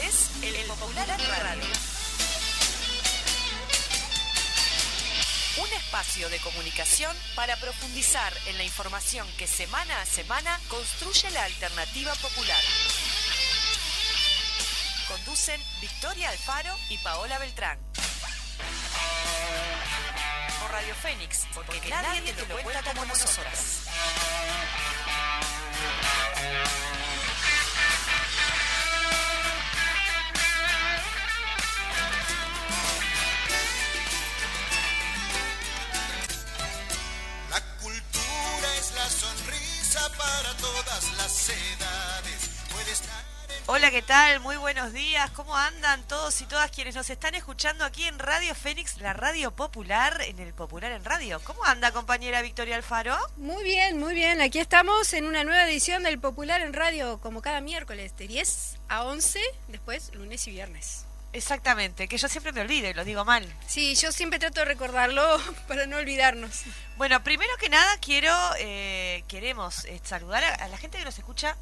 es El Popular en Radio. Un espacio de comunicación para profundizar en la información que semana a semana construye la alternativa popular. Conducen Victoria Alfaro y Paola Beltrán. Por Radio Fénix, porque nadie te lo cuenta como nosotras. La cultura es la sonrisa para todas las edades. Puede estar en... Hola, ¿qué tal? Muy buenos días. ¿Cómo andan todos y todas quienes nos están escuchando aquí en Radio Fénix, la radio popular, en el Popular en Radio? ¿Cómo anda, compañera Victoria Alfaro? Muy bien, muy bien. Aquí estamos en una nueva edición del Popular en Radio, como cada miércoles, de 10 a 11, después lunes y viernes. Exactamente, que yo siempre me olvido y lo digo mal. Sí, yo siempre trato de recordarlo para no olvidarnos. Bueno, primero que nada queremos saludar a la gente que nos escucha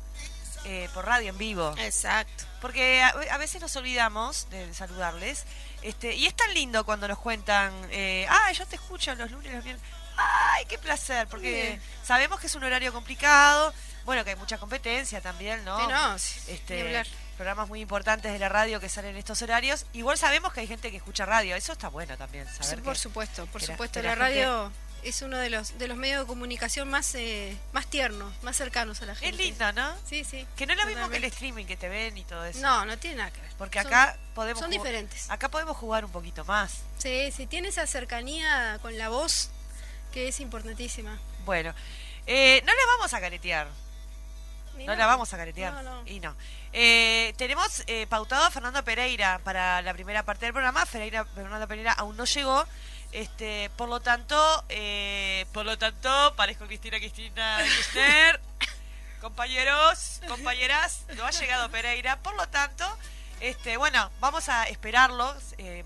por radio en vivo. Exacto. Porque a veces nos olvidamos de saludarles. Y es tan lindo cuando nos cuentan, yo te escucho los lunes, los viernes. ¡Ay, qué placer! Porque sabemos que es un horario complicado. Bueno, que hay mucha competencia también, ¿no? Sí, no, ni hablar. Programas muy importantes de la radio que salen en estos horarios. Igual sabemos que hay gente que escucha radio. Eso está bueno también, saber. Sí, por supuesto. que La radio es uno de los medios de comunicación más tiernos, más cercanos a la gente. Es lindo, ¿no? Sí, sí. Que no es lo mismo que el streaming que te ven y todo eso. No tiene nada que ver. Porque acá son diferentes. Acá podemos jugar un poquito más. Sí, tiene esa cercanía con la voz que es importantísima. Bueno, no la vamos a caretear. La vamos a caretear. No. Y no. Tenemos pautado a Fernando Pereira para la primera parte del programa. Fernando Pereira aún no llegó. Por lo tanto, parezco Cristina Kirchner. Compañeras, no ha llegado Pereira. Por lo tanto, vamos a esperarlo.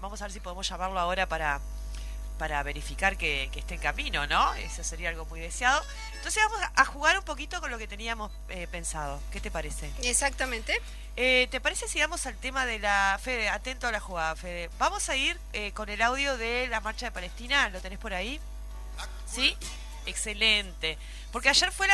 Vamos a ver si podemos llamarlo ahora para verificar que esté en camino, ¿no? Eso sería algo muy deseado. Entonces vamos a jugar un poquito con lo que teníamos pensado. ¿Qué te parece? Exactamente. ¿Te parece si vamos al tema de la... Fede, atento a la jugada, Fede. Vamos a ir con el audio de la marcha de Palestina. ¿Lo tenés por ahí? ¿Sí? Excelente. Porque ayer fue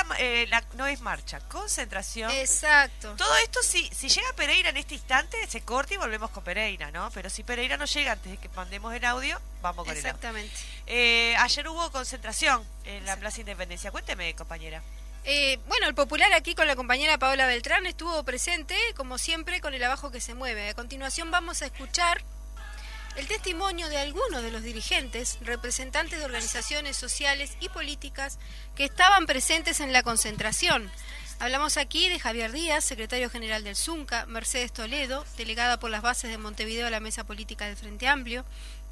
no es marcha, concentración. Exacto. Todo esto, si llega Pereira en este instante, se corta y volvemos con Pereira, ¿no? Pero si Pereira no llega antes de que mandemos el audio, vamos con el audio. Exactamente. Ayer hubo concentración en la Plaza Independencia. Cuénteme, compañera. El Popular aquí con la compañera Paola Beltrán estuvo presente, como siempre, con el abajo que se mueve. A continuación vamos a escuchar el testimonio de algunos de los dirigentes, representantes de organizaciones sociales y políticas que estaban presentes en la concentración. Hablamos aquí de Javier Díaz, secretario general del Zunca, Mercedes Toledo, delegada por las bases de Montevideo a la mesa política del Frente Amplio,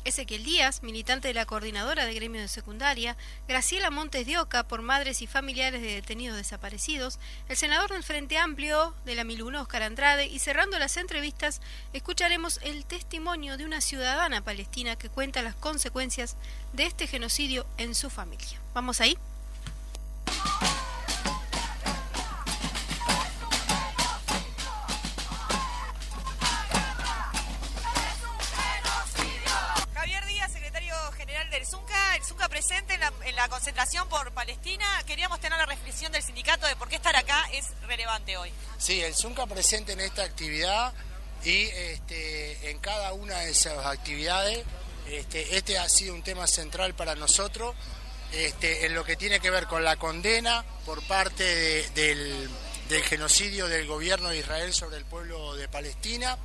Ezequiel Díaz, militante de la coordinadora de gremios de secundaria, Graciela Montes de Oca, por madres y familiares de detenidos desaparecidos, el senador del Frente Amplio de la 1001, Oscar Andrade, y cerrando las entrevistas, escucharemos el testimonio de una ciudadana palestina que cuenta las consecuencias de este genocidio en su familia. ¿Vamos ahí? El Zunca presente en la concentración por Palestina. Queríamos tener la reflexión del sindicato de por qué estar acá es relevante hoy. Sí, el Zunca presente en esta actividad y en cada una de esas actividades este ha sido un tema central para nosotros en lo que tiene que ver con la condena por parte del genocidio del gobierno de Israel sobre el pueblo de Palestina,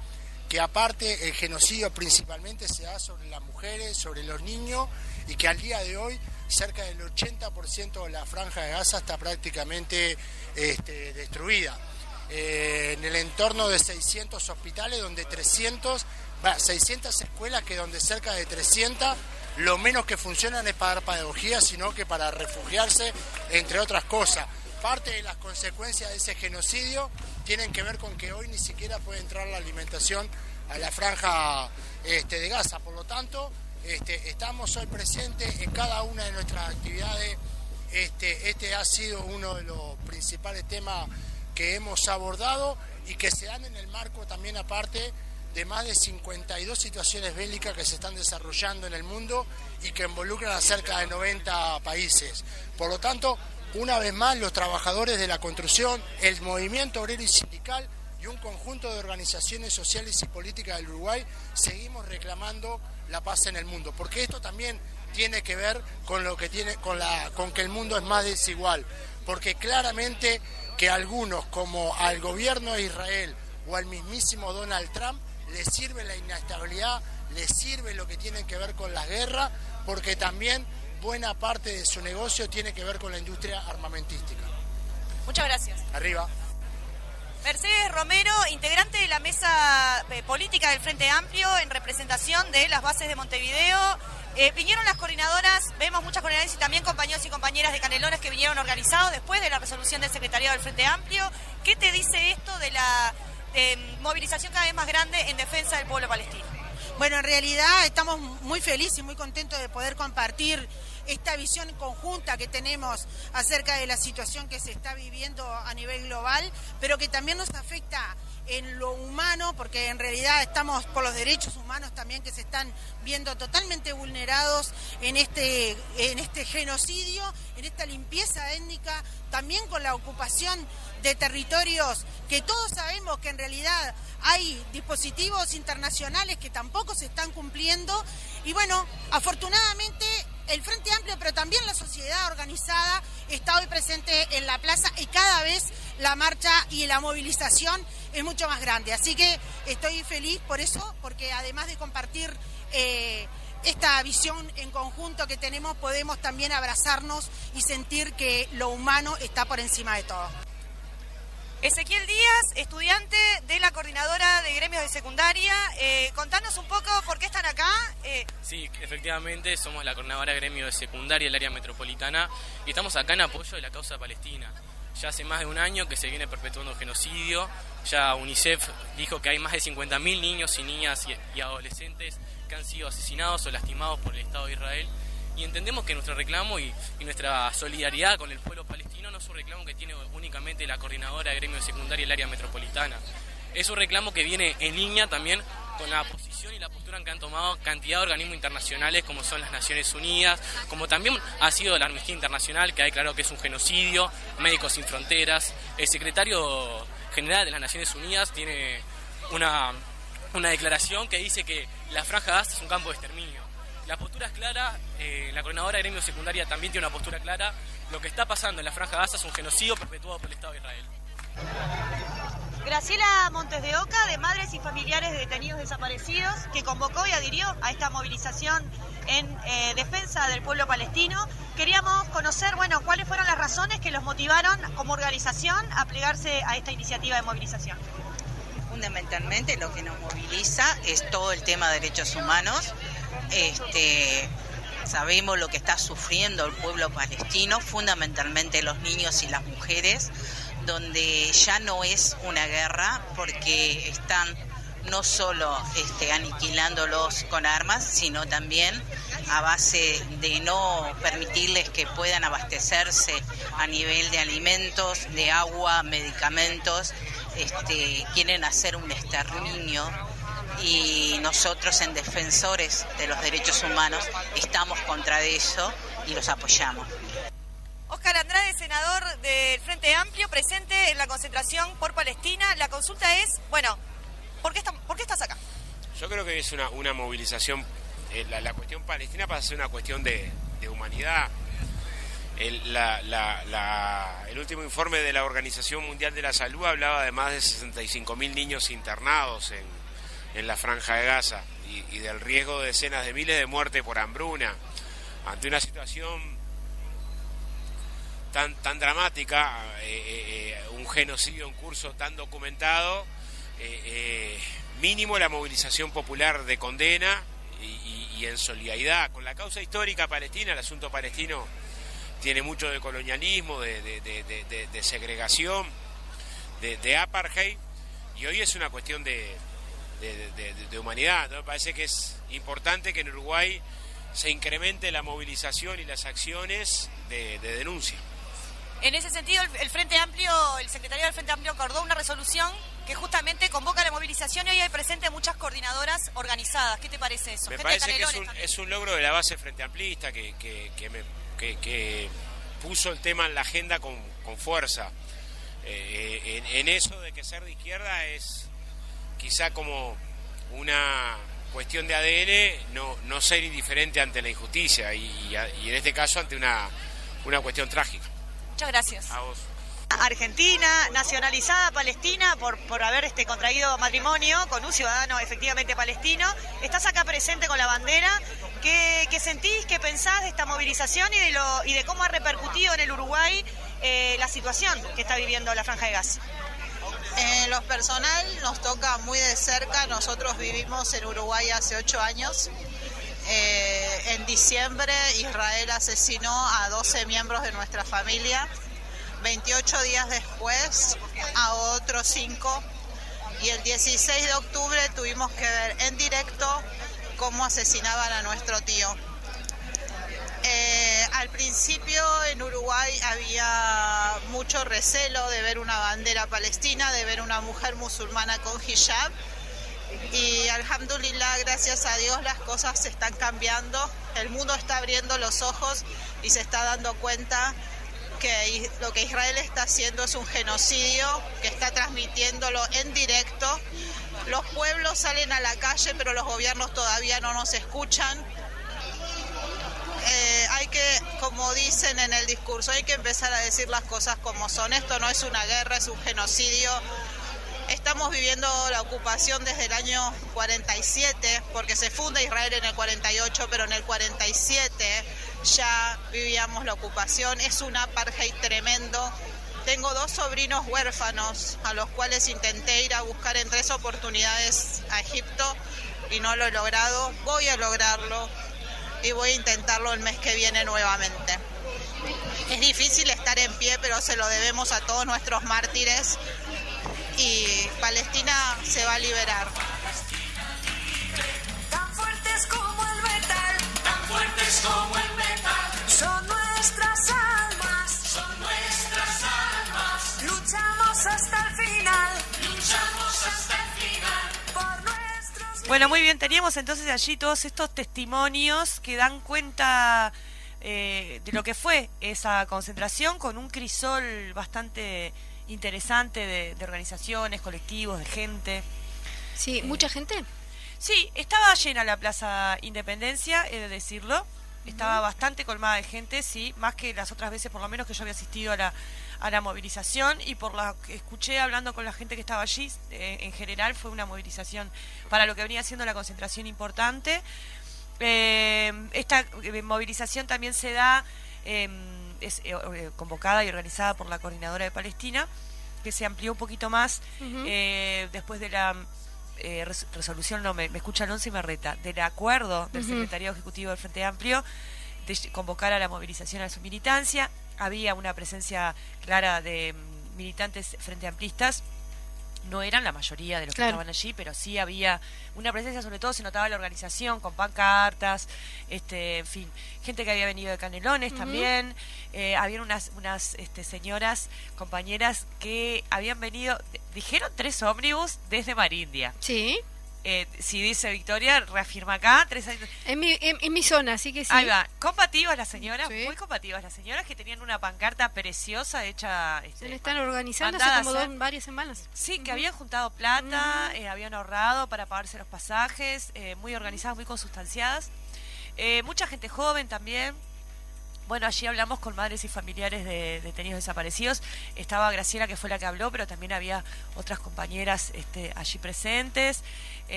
que aparte el genocidio principalmente se da sobre las mujeres, sobre los niños, y que al día de hoy cerca del 80% de la franja de Gaza está prácticamente destruida. En el entorno de 600 hospitales, donde 600 escuelas, que donde cerca de 300 lo menos que funcionan es para dar pedagogía, sino que para refugiarse, entre otras cosas. Parte de las consecuencias de ese genocidio tienen que ver con que hoy ni siquiera puede entrar la alimentación a la franja de Gaza. Por lo tanto, estamos hoy presentes en cada una de nuestras actividades. Este ha sido uno de los principales temas que hemos abordado y que se dan en el marco también aparte de más de 52 situaciones bélicas que se están desarrollando en el mundo y que involucran a cerca de 90 países. Por lo tanto, una vez más, los trabajadores de la construcción, el movimiento obrero y sindical y un conjunto de organizaciones sociales y políticas del Uruguay seguimos reclamando la paz en el mundo, porque esto también tiene que ver con lo que tiene con que el mundo es más desigual, porque claramente que algunos, como al gobierno de Israel o al mismísimo Donald Trump, les sirve la inestabilidad, les sirve lo que tiene que ver con la guerra, porque también buena parte de su negocio tiene que ver con la industria armamentística. Muchas gracias. Arriba. Mercedes Romero, integrante de la mesa política del Frente Amplio en representación de las bases de Montevideo. Vinieron las coordinadoras, vemos muchas coordinadoras y también compañeros y compañeras de Canelones que vinieron organizados después de la resolución del secretariado del Frente Amplio. ¿Qué te dice esto de la movilización cada vez más grande en defensa del pueblo palestino? Bueno, en realidad estamos muy felices y muy contentos de poder compartir esta visión conjunta que tenemos acerca de la situación que se está viviendo a nivel global, pero que también nos afecta en lo humano, porque en realidad estamos por los derechos humanos también que se están viendo totalmente vulnerados en este genocidio, en esta limpieza étnica, también con la ocupación de territorios que todos sabemos que en realidad hay dispositivos internacionales que tampoco se están cumpliendo. Y bueno, afortunadamente el Frente Amplio, pero también la sociedad organizada, está hoy presente en la plaza y cada vez la marcha y la movilización es mucho más grande. Así que estoy feliz por eso, porque además de compartir esta visión en conjunto que tenemos, podemos también abrazarnos y sentir que lo humano está por encima de todo. Ezequiel Díaz, estudiante de la coordinadora de gremios de secundaria, contanos un poco por qué están acá. Sí, efectivamente, somos la coordinadora de gremios de secundaria del área metropolitana y estamos acá en apoyo de la causa palestina. Ya hace más de un año que se viene perpetuando un genocidio, ya UNICEF dijo que hay más de 50.000 niños y niñas y adolescentes que han sido asesinados o lastimados por el Estado de Israel. Y entendemos que nuestro reclamo y nuestra solidaridad con el pueblo palestino no es un reclamo que tiene únicamente la coordinadora de gremios de secundaria del área metropolitana. Es un reclamo que viene en línea también con la posición y la postura que han tomado cantidad de organismos internacionales como son las Naciones Unidas, como también ha sido la Amnistía Internacional, que ha declarado que es un genocidio, Médicos Sin Fronteras. El secretario general de las Naciones Unidas tiene una declaración que dice que la Franja de Gaza es un campo de exterminio. La postura es clara, la coordinadora de gremios secundaria también tiene una postura clara. Lo que está pasando en la Franja de Gaza es un genocidio perpetuado por el Estado de Israel. Graciela Montes de Oca, de Madres y Familiares de Detenidos Desaparecidos, que convocó y adhirió a esta movilización en defensa del pueblo palestino. Queríamos conocer, bueno, cuáles fueron las razones que los motivaron como organización a plegarse a esta iniciativa de movilización. Fundamentalmente lo que nos moviliza es todo el tema de derechos humanos. Sabemos lo que está sufriendo el pueblo palestino, fundamentalmente los niños y las mujeres, donde ya no es una guerra porque están no solo aniquilándolos con armas, sino también a base de no permitirles que puedan abastecerse a nivel de alimentos, de agua, medicamentos. Quieren hacer un exterminio y nosotros en Defensores de los Derechos Humanos estamos contra eso y los apoyamos. Óscar Andrade, senador del Frente Amplio, presente en la concentración por Palestina. La consulta es, bueno, ¿por qué estás acá? Yo creo que es una movilización, la cuestión palestina pasa a ser una cuestión de humanidad. El último informe de la Organización Mundial de la Salud hablaba de más de 65.000 niños internados en la Franja de Gaza y del riesgo de decenas de miles de muertes por hambruna. Ante una situación tan dramática, un genocidio en curso tan documentado, mínimo la movilización popular de condena y en solidaridad con la causa histórica palestina. El asunto palestino tiene mucho de colonialismo, de segregación, de apartheid, y hoy es una cuestión de humanidad, ¿no? Me parece que es importante que en Uruguay se incremente la movilización y las acciones de denuncia. En ese sentido, el Frente Amplio, el secretario del Frente Amplio acordó una resolución que justamente convoca la movilización y hoy hay presente muchas coordinadoras organizadas. ¿Qué te parece eso? Me Gente parece de que Canelones es un logro de la base Frente Amplista que puso el tema en la agenda con fuerza. En eso de que ser de izquierda es quizá como una cuestión de ADN, no ser indiferente ante la injusticia y en este caso ante una cuestión trágica. Muchas gracias. A vos. Argentina, nacionalizada palestina por haber contraído matrimonio con un ciudadano efectivamente palestino. Estás acá presente con la bandera. ¿Qué sentís, qué pensás de esta movilización y de cómo ha repercutido en el Uruguay la situación que está viviendo la Franja de Gaza? En lo personal nos toca muy de cerca. Nosotros vivimos en Uruguay hace 8 años. En diciembre Israel asesinó a 12 miembros de nuestra familia. 28 días después a otros 5 y el 16 de octubre tuvimos que ver en directo cómo asesinaban a nuestro tío. Al principio en Uruguay había mucho recelo de ver una bandera palestina, de ver una mujer musulmana con hijab y alhamdulillah, gracias a Dios las cosas se están cambiando, el mundo está abriendo los ojos y se está dando cuenta que lo que Israel está haciendo es un genocidio, que está transmitiéndolo en directo. Los pueblos salen a la calle, pero los gobiernos todavía no nos escuchan. Hay que, como dicen en el discurso, hay que empezar a decir las cosas como son. Esto no es una guerra, es un genocidio. Estamos viviendo la ocupación desde el año 47, porque se funda Israel en el 48, pero en el 47 ya vivíamos la ocupación. Es un apartheid tremendo. Tengo 2 sobrinos huérfanos a los cuales intenté ir a buscar en 3 oportunidades a Egipto y no lo he logrado. Voy a lograrlo y voy a intentarlo el mes que viene nuevamente. Es difícil estar en pie, pero se lo debemos a todos nuestros mártires y Palestina se va a liberar. Tan fuertes como el metal, tan fuertes como el metal, son nuestras almas, luchamos hasta el final, por nuestros... Bueno, muy bien, teníamos entonces allí todos estos testimonios que dan cuenta de lo que fue esa concentración, con un crisol bastante interesante de organizaciones, colectivos, de gente. Sí, ¿mucha gente? Sí, estaba llena la Plaza Independencia, he de decirlo. Estaba bastante colmada de gente, sí, más que las otras veces, por lo menos que yo había asistido a la movilización, y por lo que escuché hablando con la gente que estaba allí, en general fue una movilización para lo que venía siendo la concentración importante. Esta movilización también se da, es convocada y organizada por la Coordinadora de Palestina, que se amplió un poquito más después de la resolución, no me escucha Alonso y me reta, del acuerdo del Secretariado Ejecutivo del Frente Amplio de convocar a la movilización a su militancia. Había una presencia clara de militantes frente amplistas. No eran la mayoría de los que estaban allí, pero sí había una presencia, sobre todo se notaba la organización con pancartas, en fin, gente que había venido de Canelones también. Habían unas señoras, compañeras que habían venido, dijeron 3 ómnibus desde Marindia. Sí. Si dice Victoria, reafirma acá. En mi zona, así que sí. Ahí va, combativas las señoras, muy combativas las señoras, que tenían una pancarta preciosa hecha. Se le están organizando hace como varias semanas. Sí, que habían juntado plata, habían ahorrado para pagarse los pasajes, muy organizadas, muy consustanciadas. Mucha gente joven también. Bueno, allí hablamos con madres y familiares de detenidos desaparecidos. Estaba Graciela, que fue la que habló, pero también había otras compañeras allí presentes.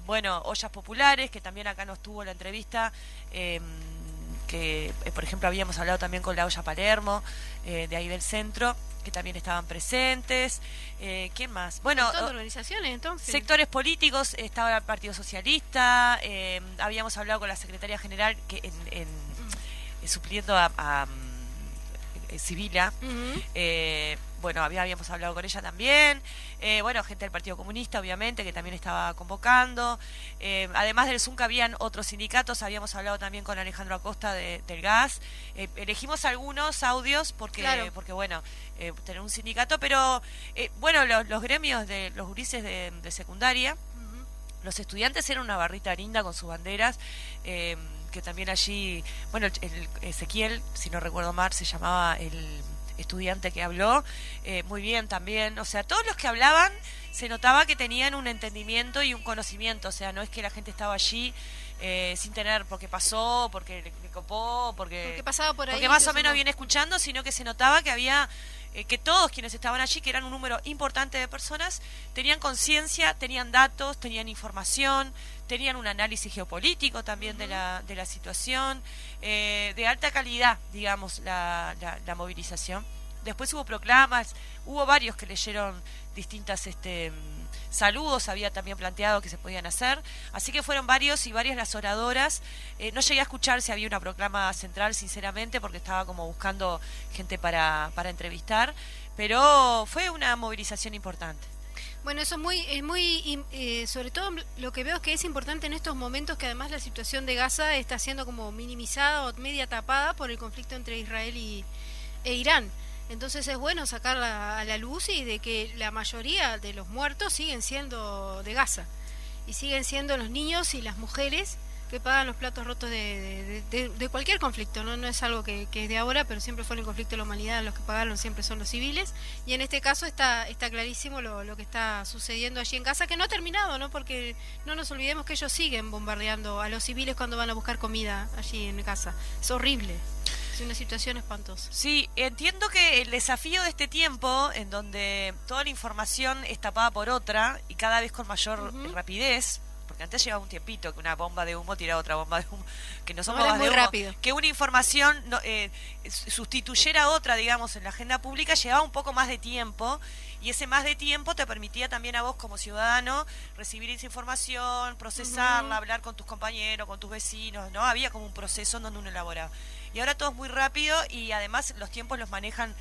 Bueno, Ollas Populares, que también acá nos tuvo la entrevista, que por ejemplo habíamos hablado también con la Olla Palermo, de ahí del centro, que también estaban presentes. ¿Quién más? Bueno, un montón de organizaciones, entonces. Sectores políticos, estaba el Partido Socialista, habíamos hablado con la Secretaria General, que supliendo a Sibila. Bueno, habíamos hablado con ella también. Bueno, gente del Partido Comunista, obviamente, que también estaba convocando. Además del ZUNCA habían otros sindicatos. Habíamos hablado también con Alejandro Acosta del GAS. Elegimos algunos audios porque bueno, tener un sindicato, pero bueno, los gremios de los gurises de secundaria, los estudiantes eran una barrita linda con sus banderas. Que también allí, bueno, el Ezequiel, si no recuerdo mal, se llamaba el estudiante que habló, muy bien también. O sea, todos los que hablaban se notaba que tenían un entendimiento y un conocimiento. O sea, no es que la gente estaba allí sin tener, porque pasó, porque le copó, porque pasaba por ahí, porque más o menos viene escuchando, sino que se notaba que había que todos quienes estaban allí, que eran un número importante de personas, tenían conciencia, tenían datos, tenían información, tenían un análisis geopolítico también de la situación, de alta calidad, digamos, la movilización. Después hubo proclamas, hubo varios que leyeron distintas saludos, había también planteado que se podían hacer, así que fueron varios y varias las oradoras. No llegué a escuchar si había una proclama central, sinceramente, porque estaba como buscando gente para entrevistar, pero fue una movilización importante. Bueno, eso es muy sobre todo lo que veo es que es importante en estos momentos, que además la situación de Gaza está siendo como minimizada o media tapada por el conflicto entre Israel e Irán. Entonces es bueno sacarla a la luz, y de que la mayoría de los muertos siguen siendo de Gaza, y siguen siendo los niños y las mujeres que pagan los platos rotos de cualquier conflicto, no es algo que es de ahora, pero siempre fue el conflicto de la humanidad. Los que pagaron siempre son los civiles, y en este caso está clarísimo lo que está sucediendo allí en Gaza, que no ha terminado, ¿no? Porque no nos olvidemos que ellos siguen bombardeando a los civiles cuando van a buscar comida allí en Gaza. Es horrible. Es una situación espantosa. Sí, entiendo que el desafío de este tiempo, en donde toda la información es tapada por otra y cada vez con mayor rapidez, porque antes llevaba un tiempito que una bomba de humo tiraba otra bomba de humo, que no son bombas de humo, rápido. Que una información sustituyera a otra, digamos, en la agenda pública, llevaba un poco más de tiempo, y ese más de tiempo te permitía también a vos como ciudadano recibir esa información, procesarla, hablar con tus compañeros, con tus vecinos, ¿no? Había como un proceso en donde uno elaboraba. Y ahora todo es muy rápido, y además los tiempos los manejan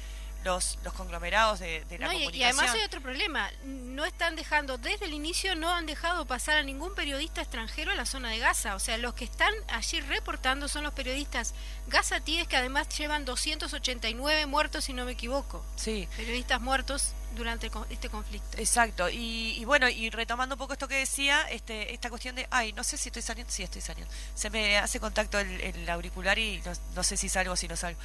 los conglomerados de la comunicación. Y además hay otro problema, no están dejando, desde el inicio no han dejado pasar a ningún periodista extranjero a la zona de Gaza. O sea, los que están allí reportando son los periodistas gazatíes, que además llevan 289 muertos, si no me equivoco. Sí. Periodistas muertos durante este conflicto. Exacto. Y bueno, y retomando un poco esto que decía, esta cuestión de, no sé si estoy saliendo. Sí, estoy saliendo. Se me hace contacto el auricular y no sé si salgo o si no salgo.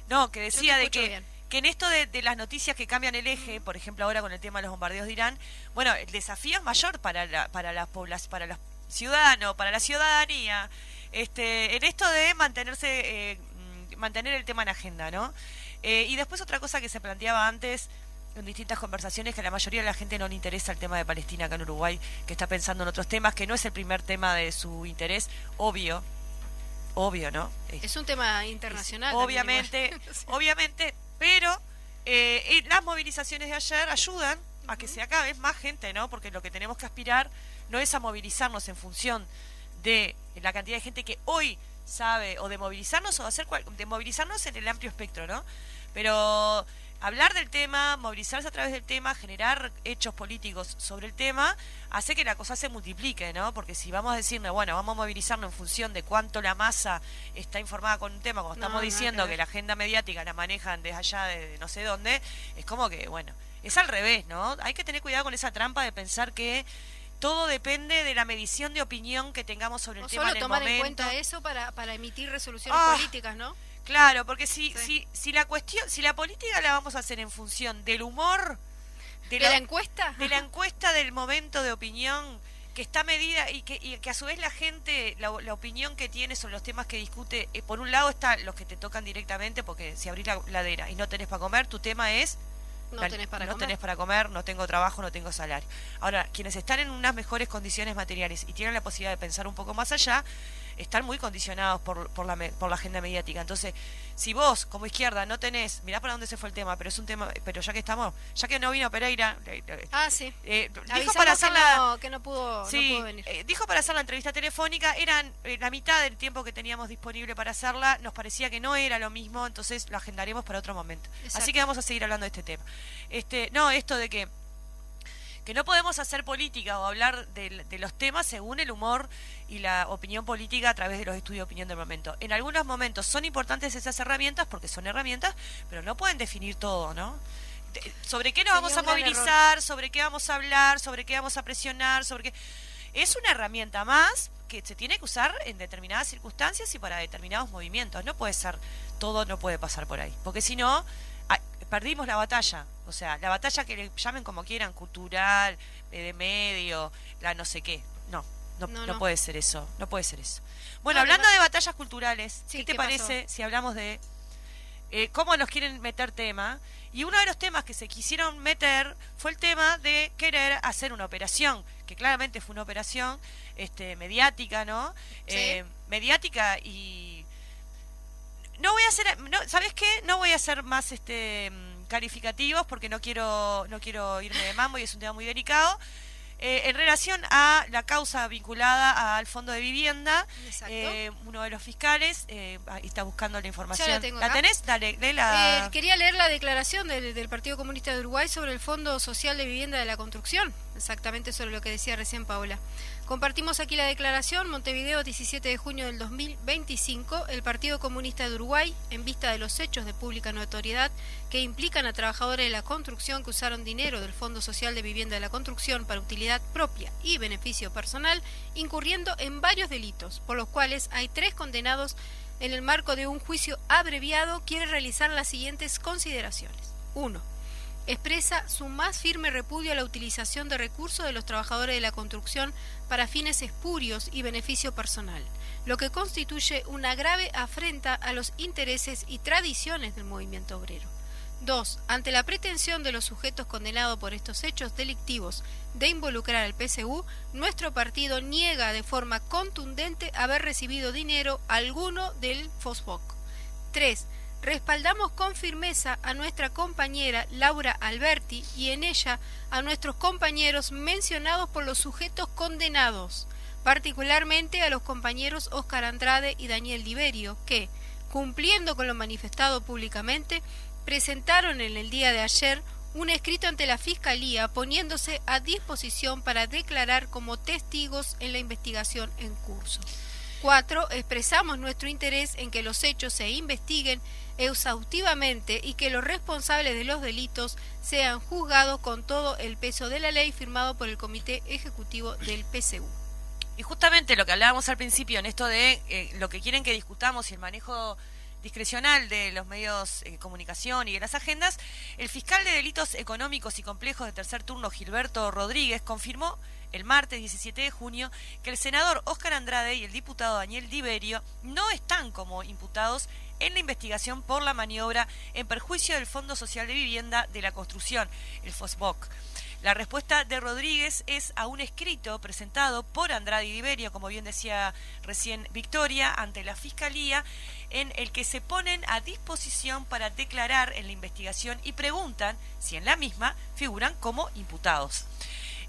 No, que decía de que en esto de las noticias que cambian el eje, por ejemplo ahora con el tema de los bombardeos de Irán, bueno, el desafío es mayor para los ciudadanos, para la ciudadanía, en esto de mantener el tema en agenda, ¿no? Y después otra cosa que se planteaba antes en distintas conversaciones, que a la mayoría de la gente no le interesa el tema de Palestina acá en Uruguay, que está pensando en otros temas, que no es el primer tema de su interés, obvio, ¿no? Es un tema internacional. Obviamente, pero las movilizaciones de ayer ayudan a que se acabe más gente, ¿no? Porque lo que tenemos que aspirar no es a movilizarnos en función de la cantidad de gente que hoy sabe, o de movilizarnos, o de movilizarnos en el amplio espectro, ¿no? Pero hablar del tema, movilizarse a través del tema, generar hechos políticos sobre el tema, hace que la cosa se multiplique, ¿no? Porque si vamos a decirle, bueno, vamos a movilizarnos en función de cuánto la masa está informada con un tema, como estamos diciendo que la agenda mediática la manejan desde allá, de no sé dónde, es como que, bueno, es al revés, ¿no? Hay que tener cuidado con esa trampa de pensar que todo depende de la medición de opinión que tengamos sobre el tema en el momento. Solo tomar en cuenta eso para emitir resoluciones políticas, ¿no? Claro, porque si la política la vamos a hacer en función del humor, de la encuesta, del momento de opinión que está medida, y que a su vez la gente, la opinión que tiene sobre los temas que discute, por un lado están los que te tocan directamente, porque si abrís la heladera y no tenés para comer, tu tema es no tenés para comer, no tengo trabajo, no tengo salario. Ahora, quienes están en unas mejores condiciones materiales y tienen la posibilidad de pensar un poco más allá, están muy condicionados por la agenda mediática. Entonces, si vos como izquierda no tenés, mirá para dónde se fue el tema, pero es un tema, pero ya que no vino Pereira, sí. Dijo para hacer que no pudo venir. Dijo para hacer la entrevista telefónica, eran la mitad del tiempo que teníamos disponible para hacerla, nos parecía que no era lo mismo, entonces lo agendaremos para otro momento. Exacto. Así que vamos a seguir hablando de este tema. Esto de que no podemos hacer política o hablar de los temas según el humor y la opinión política a través de los estudios de opinión del momento. En algunos momentos son importantes esas herramientas porque son herramientas, pero no pueden definir todo, ¿no? Sobre qué nos vamos a movilizar, sobre qué vamos a hablar, sobre qué vamos a presionar, sobre qué... Es una herramienta más que se tiene que usar en determinadas circunstancias y para determinados movimientos. No puede ser, todo no puede pasar por ahí, porque si no... perdimos la batalla, o sea, la batalla que le llamen como quieran, cultural, de medio, la no sé qué, no puede ser eso, no puede ser eso. Bueno, hablando de batallas culturales, ¿qué te parece si hablamos de cómo nos quieren meter tema? Y uno de los temas que se quisieron meter fue el tema de querer hacer una operación, que claramente fue una operación mediática, ¿no? Sí. Mediática y... No voy a hacer, ¿sabes qué? No voy a hacer más calificativos porque no quiero irme de mambo y es un tema muy delicado. En relación a la causa vinculada al Fondo de Vivienda, uno de los fiscales está buscando la información. Ya la tengo ¿La acá. tenés? Dale, léela. Quería leer la declaración del Partido Comunista de Uruguay sobre el Fondo Social de Vivienda de la Construcción, exactamente sobre lo que decía recién Paola. Compartimos aquí la declaración. Montevideo, 17 de junio del 2025. El Partido Comunista de Uruguay, en vista de los hechos de pública notoriedad que implican a trabajadores de la construcción que usaron dinero del Fondo Social de Vivienda de la Construcción para utilidad propia y beneficio personal, incurriendo en varios delitos, por los cuales hay 3 condenados en el marco de un juicio abreviado, quiere realizar las siguientes consideraciones. 1. Expresa su más firme repudio a la utilización de recursos de los trabajadores de la construcción para fines espurios y beneficio personal, lo que constituye una grave afrenta a los intereses y tradiciones del movimiento obrero. 2. Ante la pretensión de los sujetos condenados por estos hechos delictivos de involucrar al PSU, nuestro partido niega de forma contundente haber recibido dinero alguno del FOSBOC. 3. Respaldamos con firmeza a nuestra compañera Laura Alberti y en ella a nuestros compañeros mencionados por los sujetos condenados, particularmente a los compañeros Óscar Andrade y Daniel Liberio, que, cumpliendo con lo manifestado públicamente, presentaron en el día de ayer un escrito ante la Fiscalía poniéndose a disposición para declarar como testigos en la investigación en curso. 4. Expresamos nuestro interés en que los hechos se investiguen exhaustivamente y que los responsables de los delitos sean juzgados con todo el peso de la ley, firmado por el Comité Ejecutivo del PSU. Y justamente lo que hablábamos al principio en esto de lo que quieren que discutamos y el manejo discrecional de los medios de comunicación y de las agendas, el fiscal de delitos económicos y complejos de tercer turno, Gilberto Rodríguez, confirmó el martes 17 de junio que el senador Óscar Andrade y el diputado Daniel Liberio no están como imputados en la investigación por la maniobra en perjuicio del Fondo Social de Vivienda de la Construcción, el FOSBOC. La respuesta de Rodríguez es a un escrito presentado por Andrade y Liberio, como bien decía recién Victoria, ante la Fiscalía, en el que se ponen a disposición para declarar en la investigación y preguntan si en la misma figuran como imputados.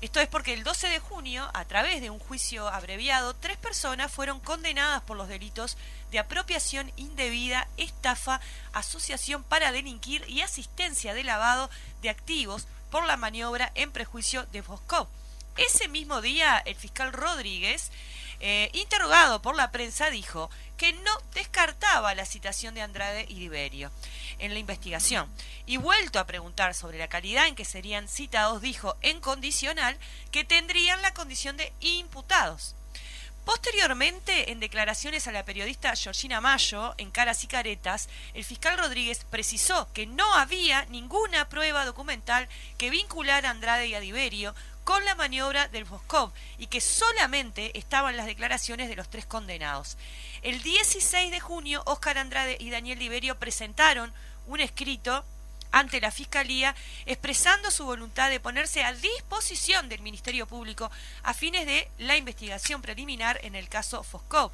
Esto es porque el 12 de junio, a través de un juicio abreviado, 3 personas fueron condenadas por los delitos de apropiación indebida, estafa, asociación para delinquir y asistencia de lavado de activos por la maniobra en prejuicio de FOSCO. Ese mismo día, el fiscal Rodríguez, interrogado por la prensa, dijo que no descartaba la citación de Andrade y Liberio en la investigación. Y vuelto a preguntar sobre la calidad en que serían citados, dijo en condicional que tendrían la condición de imputados. Posteriormente, en declaraciones a la periodista Georgina Mayo, en Caras y Caretas, el fiscal Rodríguez precisó que no había ninguna prueba documental que vinculara a Andrade y a Liberio con la maniobra del FOSCOB y que solamente estaban las declaraciones de los 3 condenados. El 16 de junio, Óscar Andrade y Daniel Liberio presentaron un escrito ante la Fiscalía expresando su voluntad de ponerse a disposición del Ministerio Público a fines de la investigación preliminar en el caso FOSCOB.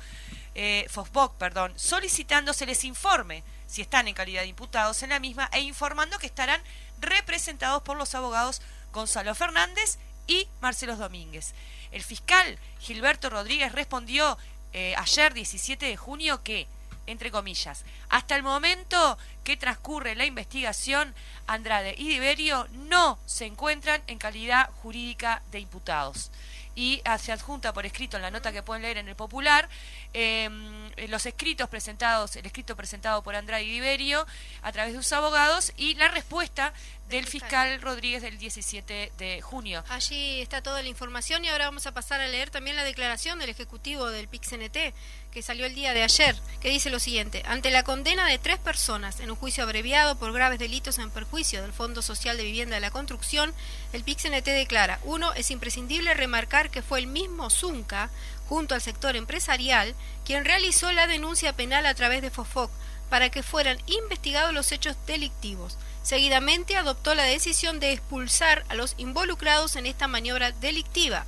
solicitando se les informe si están en calidad de imputados en la misma e informando que estarán representados por los abogados Gonzalo Fernández y Marcelo Domínguez. El fiscal Gilberto Rodríguez respondió ayer 17 de junio que, entre comillas, hasta el momento que transcurre la investigación, Andrade y Diverio no se encuentran en calidad jurídica de imputados. Y se adjunta por escrito en la nota que pueden leer en el Popular, los escritos presentados, el escrito presentado por Andrade y Diverio a través de sus abogados y la respuesta del fiscal Rodríguez del 17 de junio. Allí está toda la información y ahora vamos a pasar a leer también la declaración del ejecutivo del PIC-CNT que salió el día de ayer, que dice lo siguiente: ante la condena de 3 personas en un juicio abreviado por graves delitos en perjuicio del Fondo Social de Vivienda de la Construcción, el PIC-CNT declara: 1. Es imprescindible remarcar que fue el mismo Zunca, junto al sector empresarial, quien realizó la denuncia penal a través de FOFOC para que fueran investigados los hechos delictivos. Seguidamente adoptó la decisión de expulsar a los involucrados en esta maniobra delictiva.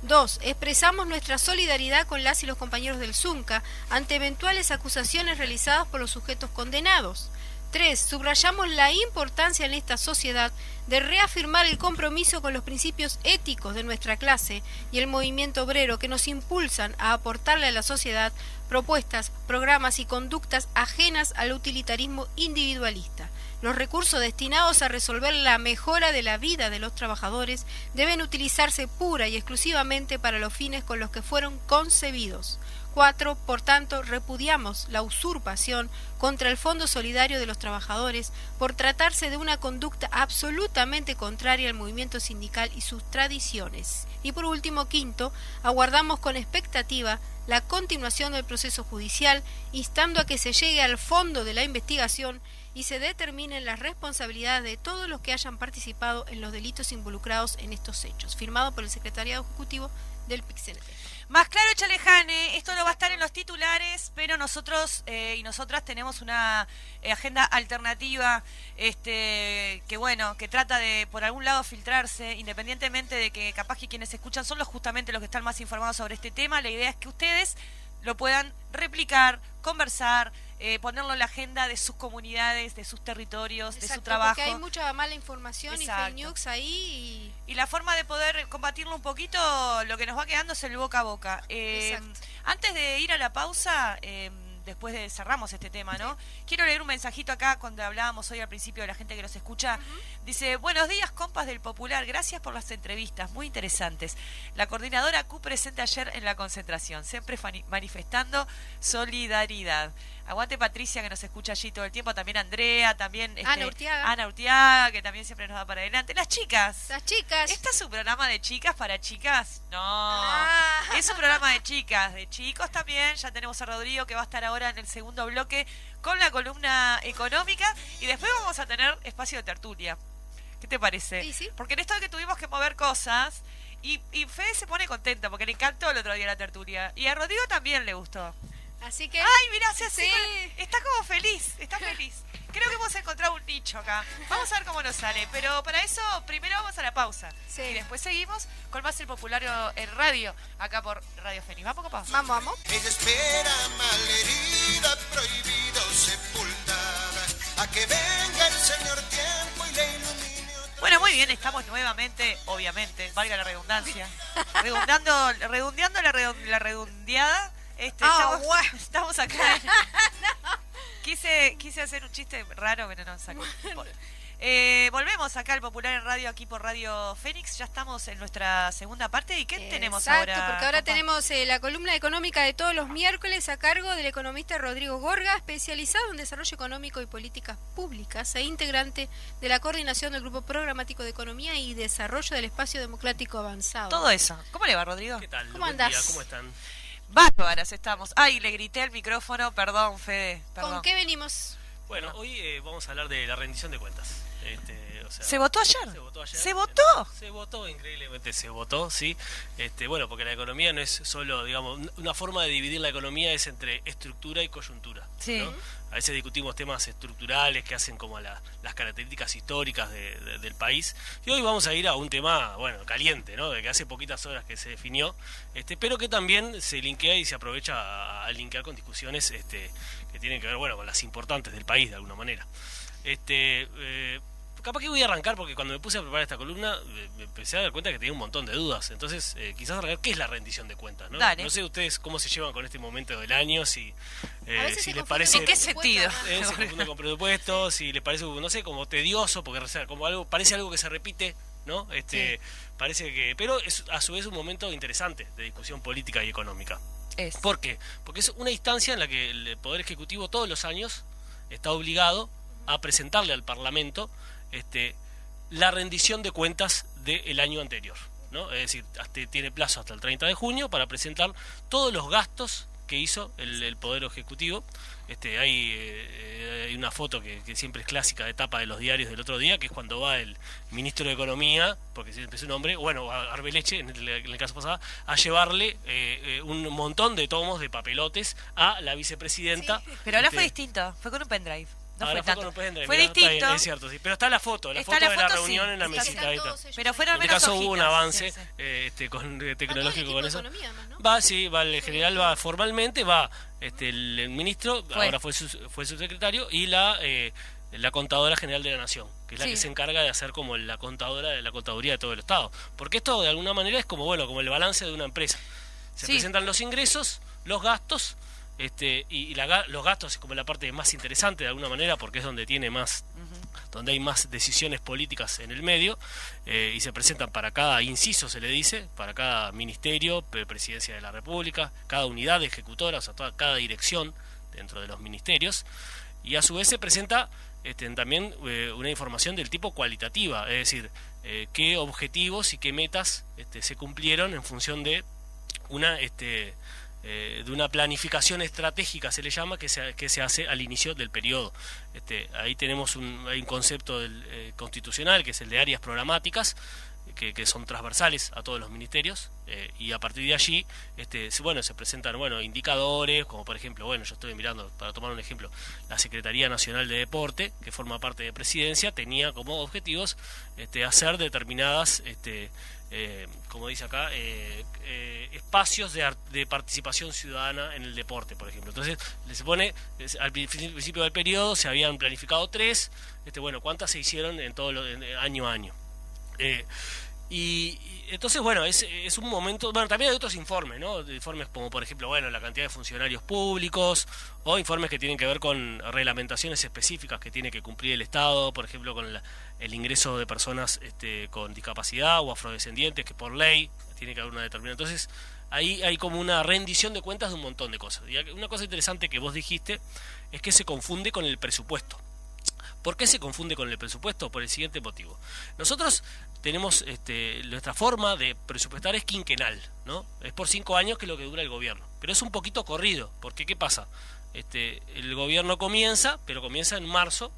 2. Expresamos nuestra solidaridad con las y los compañeros del Zunca ante eventuales acusaciones realizadas por los sujetos condenados. 3. Subrayamos la importancia en esta sociedad de reafirmar el compromiso con los principios éticos de nuestra clase y el movimiento obrero que nos impulsan a aportarle a la sociedad propuestas, programas y conductas ajenas al utilitarismo individualista. Los recursos destinados a resolver la mejora de la vida de los trabajadores deben utilizarse pura y exclusivamente para los fines con los que fueron concebidos. 4. Por tanto, repudiamos la usurpación contra el Fondo Solidario de los Trabajadores por tratarse de una conducta absolutamente contraria al movimiento sindical y sus tradiciones. Y por último, 5. Aguardamos con expectativa la continuación del proceso judicial, instando a que se llegue al fondo de la investigación y se determinen las responsabilidades de todos los que hayan participado en los delitos involucrados en estos hechos. Firmado por el Secretariado Ejecutivo del PIC-CNT. Más claro, Chalejane, esto no va a estar en los titulares, pero nosotros y nosotras tenemos una agenda alternativa que bueno, que trata de por algún lado filtrarse, independientemente de que capaz que quienes escuchan son justamente los que están más informados sobre este tema. La idea es que ustedes lo puedan replicar, conversar, ponerlo en la agenda de sus comunidades, de sus territorios, de su trabajo. Porque hay mucha mala información. Exacto. Y fake news ahí. Y la forma de poder combatirlo un poquito, lo que nos va quedando es el boca a boca. Antes de ir a la pausa, después de cerramos este tema, ¿no? Quiero leer un mensajito acá cuando hablábamos hoy al principio de la gente que nos escucha. Dice: buenos días, compas del Popular, gracias por las entrevistas, muy interesantes. La coordinadora Q presente ayer en la concentración, siempre manifestando solidaridad. Aguante Patricia, que nos escucha allí todo el tiempo, también Andrea, también Ana Urtiaga, que también siempre nos da para adelante. Las chicas. ¿Este es un programa de chicas para chicas? No. Es un programa de chicas, de chicos también. Ya tenemos a Rodrigo, que va a estar ahora en el segundo bloque con la columna económica, y después vamos a tener espacio de tertulia. ¿Qué te parece? Sí. Porque en esto de que tuvimos que mover cosas, y Fede se pone contenta porque le encantó el otro día la tertulia, y a Rodrigo también le gustó. Así que... ¡Ay, mirá! Está como feliz, está feliz. Creo que hemos encontrado un nicho acá. Vamos a ver cómo nos sale, pero para eso primero vamos a la pausa. Sí. Y después seguimos con más El Popular en radio, acá por Radio Fénix. ¿Vamos, papá? Vamos. Ella espera malherida, prohibido, sepultada, a que venga el Señor Tiempo y le ilumine. Bueno, muy bien, estamos nuevamente, obviamente, valga la redundancia, redondeando la redondeada. Estamos acá. Quise hacer un chiste raro, pero no sacó. Volvemos acá al Popular en Radio, aquí por Radio Fénix. Ya estamos en nuestra segunda parte. ¿Y qué tenemos ahora? Exacto, porque ahora tenemos la columna económica de todos los miércoles a cargo del economista Rodrigo Gorga, especializado en desarrollo económico y políticas públicas e integrante de la coordinación del Grupo Programático de Economía y Desarrollo del Espacio Democrático Avanzado. Todo eso. ¿Cómo le va, Rodrigo? ¿Qué tal? ¿Cómo andás? Día, ¿cómo están? Bárbaras estamos. Ay, le grité al micrófono, perdón, Fede. Perdón. ¿Con qué venimos? Bueno, hoy vamos a hablar de la rendición de cuentas. O sea, ¿Se votó ayer? Se votó ayer. ¿Se votó? Se votó, increíblemente se votó, sí. Bueno, porque la economía no es solo, digamos, una forma de dividir la economía es entre estructura y coyuntura. Sí. ¿no? A veces discutimos temas estructurales que hacen como las características históricas del país. Y hoy vamos a ir a un tema, bueno, caliente, ¿no? De que hace poquitas horas que se definió, pero que también se linkea y se aprovecha a linkear con discusiones que tienen que ver, bueno, con las importantes del país de alguna manera. Capaz que voy a arrancar porque cuando me puse a preparar esta columna me empecé a dar cuenta que tenía un montón de dudas. Entonces, quizás arrancar, ¿qué es la rendición de cuentas? ¿No? Dale. No sé ustedes cómo se llevan con este momento del año, si les parece... ¿En qué sentido? Se confunde con presupuestos, si les parece, no sé, como tedioso, porque o sea, como parece algo que se repite, ¿no? Sí. Parece que... Pero es a su vez un momento interesante de discusión política y económica. ¿Por qué? Porque es una instancia en la que el Poder Ejecutivo todos los años está obligado a presentarle al Parlamento la rendición de cuentas del año anterior, ¿no? Es decir, tiene plazo hasta el 30 de junio para presentar todos los gastos que hizo el Poder Ejecutivo. Hay una foto que siempre es clásica de tapa de los diarios del otro día, que es cuando va el ministro de Economía, porque siempre es un hombre, bueno, a Arbeleche, en el caso pasado, a llevarle un montón de tomos de papelotes a la vicepresidenta. Sí, pero ahora fue distinto, fue con un pendrive. No ahora fue fue tanto. con un pendrive, Fue mirá, distinto. Está bien, es cierto, sí. Pero está la foto de la reunión en la mesita. Ahí está. Pero fueron en este menos caso hubo un hojitas. avance Sí. tecnológico con eso. Además, ¿no? Va el general, va formalmente, va el ministro, Fue. ahora fue su secretario, y la contadora general de la Nación, que es la Sí. que se encarga de hacer como la contadora de la contaduría de todo el Estado. Porque esto de alguna manera es como el balance de una empresa. Se Sí. presentan los ingresos, los gastos, los gastos es como la parte más interesante de alguna manera, porque es donde tiene más, donde hay más decisiones políticas en el medio, y se presentan para cada inciso, se le dice, para cada ministerio, presidencia de la República, cada unidad ejecutora, o sea, cada dirección dentro de los ministerios, y a su vez se presenta también una información del tipo cualitativa, es decir, qué objetivos y qué metas se cumplieron en función de una planificación estratégica, se le llama, que se hace al inicio del periodo. Ahí tenemos hay un concepto constitucional, que es el de áreas programáticas, que son transversales a todos los ministerios, y a partir de allí se presentan indicadores, como por ejemplo, yo estoy mirando, para tomar un ejemplo, la Secretaría Nacional de Deporte, que forma parte de Presidencia, tenía como objetivos hacer determinadas como dice acá, espacios de participación ciudadana en el deporte, por ejemplo. Entonces, se pone, al principio del periodo se habían planificado 3, ¿cuántas se hicieron en año a año? Y entonces, es un momento. También hay otros informes, ¿no? Informes como, por ejemplo, la cantidad de funcionarios públicos, o informes que tienen que ver con reglamentaciones específicas que tiene que cumplir el Estado, por ejemplo, con el ingreso de personas con discapacidad o afrodescendientes, que por ley tiene que haber una determinada. Entonces, ahí hay como una rendición de cuentas de un montón de cosas. Y una cosa interesante que vos dijiste es que se confunde con el presupuesto. ¿Por qué se confunde con el presupuesto? Por el siguiente motivo. Nosotros tenemos nuestra forma de presupuestar es quinquenal, ¿no? Es por 5 años que es lo que dura el gobierno. Pero es un poquito corrido, porque ¿qué pasa? El gobierno comienza, pero comienza en marzo,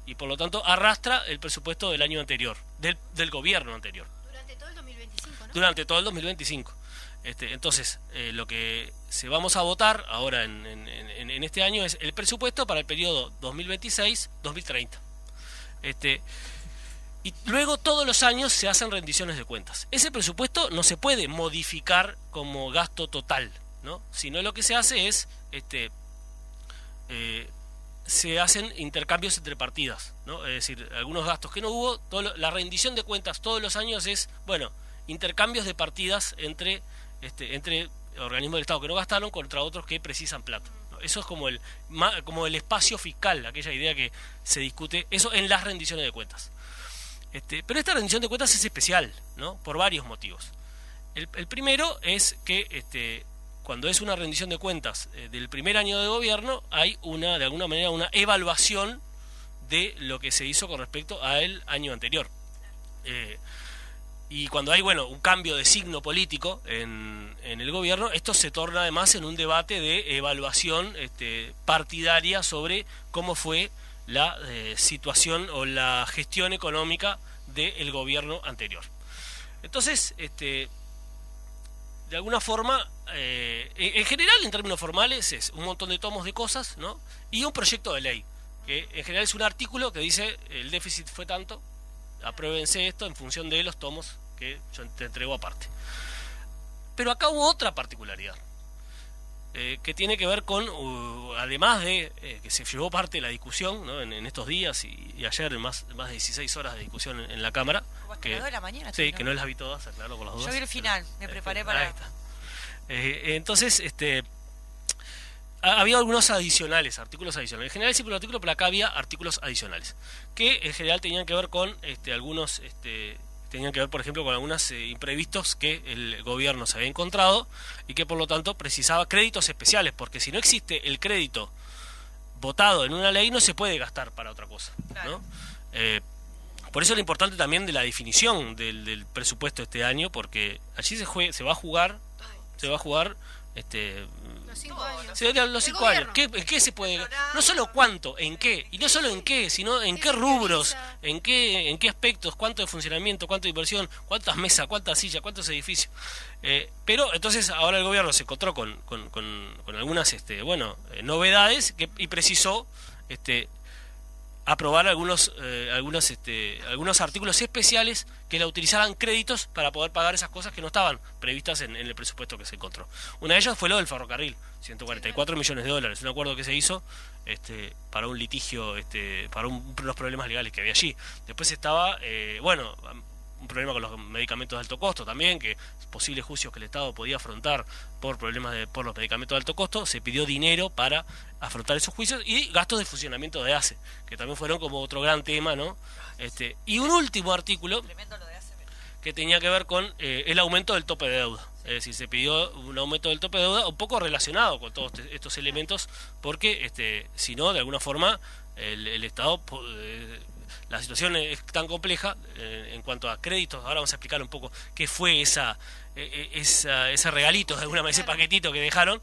y por lo tanto arrastra el presupuesto del año anterior, del gobierno anterior. Durante todo el 2025, ¿no? Durante todo el 2025. Entonces, lo que vamos a votar ahora en este año es el presupuesto para el periodo 2026-2030. Y luego todos los años se hacen rendiciones de cuentas. Ese presupuesto no se puede modificar como gasto total, ¿no? Sino lo que se hace es se hacen intercambios entre partidas, ¿no? Es decir, algunos gastos que no hubo, la rendición de cuentas todos los años es, intercambios de partidas entre organismos del Estado que no gastaron contra otros que precisan plata, ¿no? Eso es como el espacio fiscal, aquella idea que se discute, eso en las rendiciones de cuentas. Pero esta rendición de cuentas es especial, ¿no? Por varios motivos. El primero es que cuando es una rendición de cuentas del primer año de gobierno, hay de alguna manera una evaluación de lo que se hizo con respecto al año anterior. Y cuando hay un cambio de signo político en el gobierno, esto se torna además en un debate de evaluación partidaria sobre cómo fue la situación o la gestión económica del gobierno anterior. Entonces, de alguna forma, en general, en términos formales, es un montón de tomos de cosas, ¿no? Y un proyecto de ley, que en general es un artículo que dice el déficit fue tanto, apruébense esto en función de los tomos que yo te entrego aparte. Pero acá hubo otra particularidad, que tiene que ver con, además de que se llevó parte de la discusión, ¿no? en estos días y ayer, en más de 16 horas de discusión en la Cámara. Que, las 2 de la mañana. Sí, que no las vi todas, aclaro por las dudas. Yo vi el final, me preparé para... Ahí está. Entonces, había algunos artículos adicionales. En general siempre un artículo, pero acá había artículos adicionales, que en general tenían que ver con algunos... tenían que ver, por ejemplo, con algunos imprevistos que el gobierno se había encontrado y que por lo tanto precisaba créditos especiales, porque si no existe el crédito votado en una ley no se puede gastar para otra cosa, ¿no? Por eso es lo importante también de la definición del presupuesto este año, porque allí se va a jugar los 5 años. Los 5 años. ¿En qué se puede? No solo cuánto, en qué. Y no solo en qué, sino en qué rubros, en qué aspectos, cuánto de funcionamiento, cuánto de inversión, cuántas mesas, cuántas sillas, cuántos edificios. Pero entonces ahora el gobierno se encontró con algunas novedades y precisó aprobar algunos artículos especiales que la utilizaran créditos para poder pagar esas cosas que no estaban previstas en el presupuesto que se encontró. Una de ellas fue lo del ferrocarril, 144 millones de dólares, un acuerdo que se hizo para un litigio, para unos problemas legales que había allí. Después estaba, un problema con los medicamentos de alto costo también, que posibles juicios que el Estado podía afrontar por los medicamentos de alto costo. Se pidió dinero para afrontar esos juicios y gastos de funcionamiento de ACE, que también fueron como otro gran tema, ¿no? Y un último artículo que tenía que ver con el aumento del tope de deuda. Es decir, se pidió un aumento del tope de deuda un poco relacionado con todos estos elementos, porque si no, de alguna forma, el Estado... la situación es tan compleja en cuanto a créditos. Ahora vamos a explicar un poco qué fue ese regalito, de alguna manera, ese paquetito que dejaron,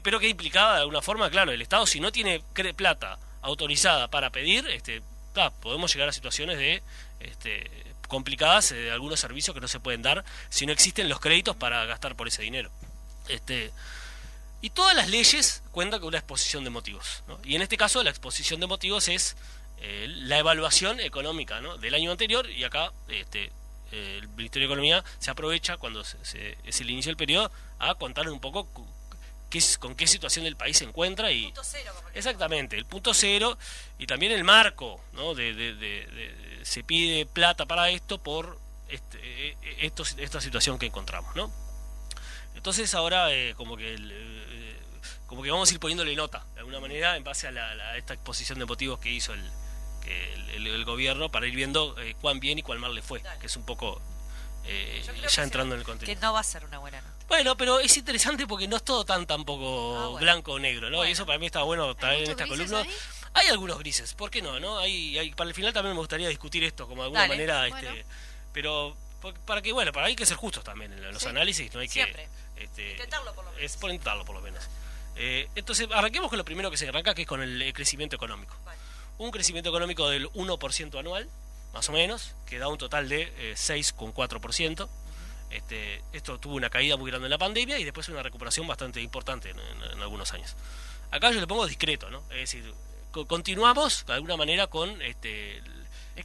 pero que implicaba de alguna forma, claro, el Estado, si no tiene plata autorizada para pedir, podemos llegar a situaciones de complicadas de algunos servicios que no se pueden dar si no existen los créditos para gastar por ese dinero. Y todas las leyes cuentan con una exposición de motivos, ¿no? Y en este caso la exposición de motivos es la evaluación económica, ¿no?, del año anterior, y acá el Ministerio de Economía se aprovecha cuando es el inicio del periodo a contar un poco con qué situación del país se encuentra y punto cero, exactamente, el punto cero, y también el marco, ¿no? Se pide plata para esto por esta situación que encontramos, ¿no? Entonces ahora como que vamos a ir poniéndole nota de alguna manera en base a esta exposición de motivos que hizo el gobierno, para ir viendo cuán bien y cuán mal le fue, que es un poco ya entrando en el contenido. Que no va a ser una buena nota. Bueno, pero es interesante porque no es todo tampoco blanco o negro, ¿no? Bueno. Y eso para mí está bueno traer en esta columna. Ahí? Hay algunos grises, ¿por qué no? ¿No? Para el final también me gustaría discutir esto como de alguna manera, pero para hay que ser justos también en los análisis, no hay siempre. que intentarlo por lo menos. Es por intentarlo por lo menos. Entonces, arranquemos con lo primero que se arranca, que es con el crecimiento económico. Vale. Un crecimiento económico del 1% anual, más o menos, que da un total de 6,4%. Esto tuvo una caída muy grande en la pandemia y después una recuperación bastante importante en algunos años. Acá yo le pongo discreto, ¿no? Es decir, continuamos de alguna manera con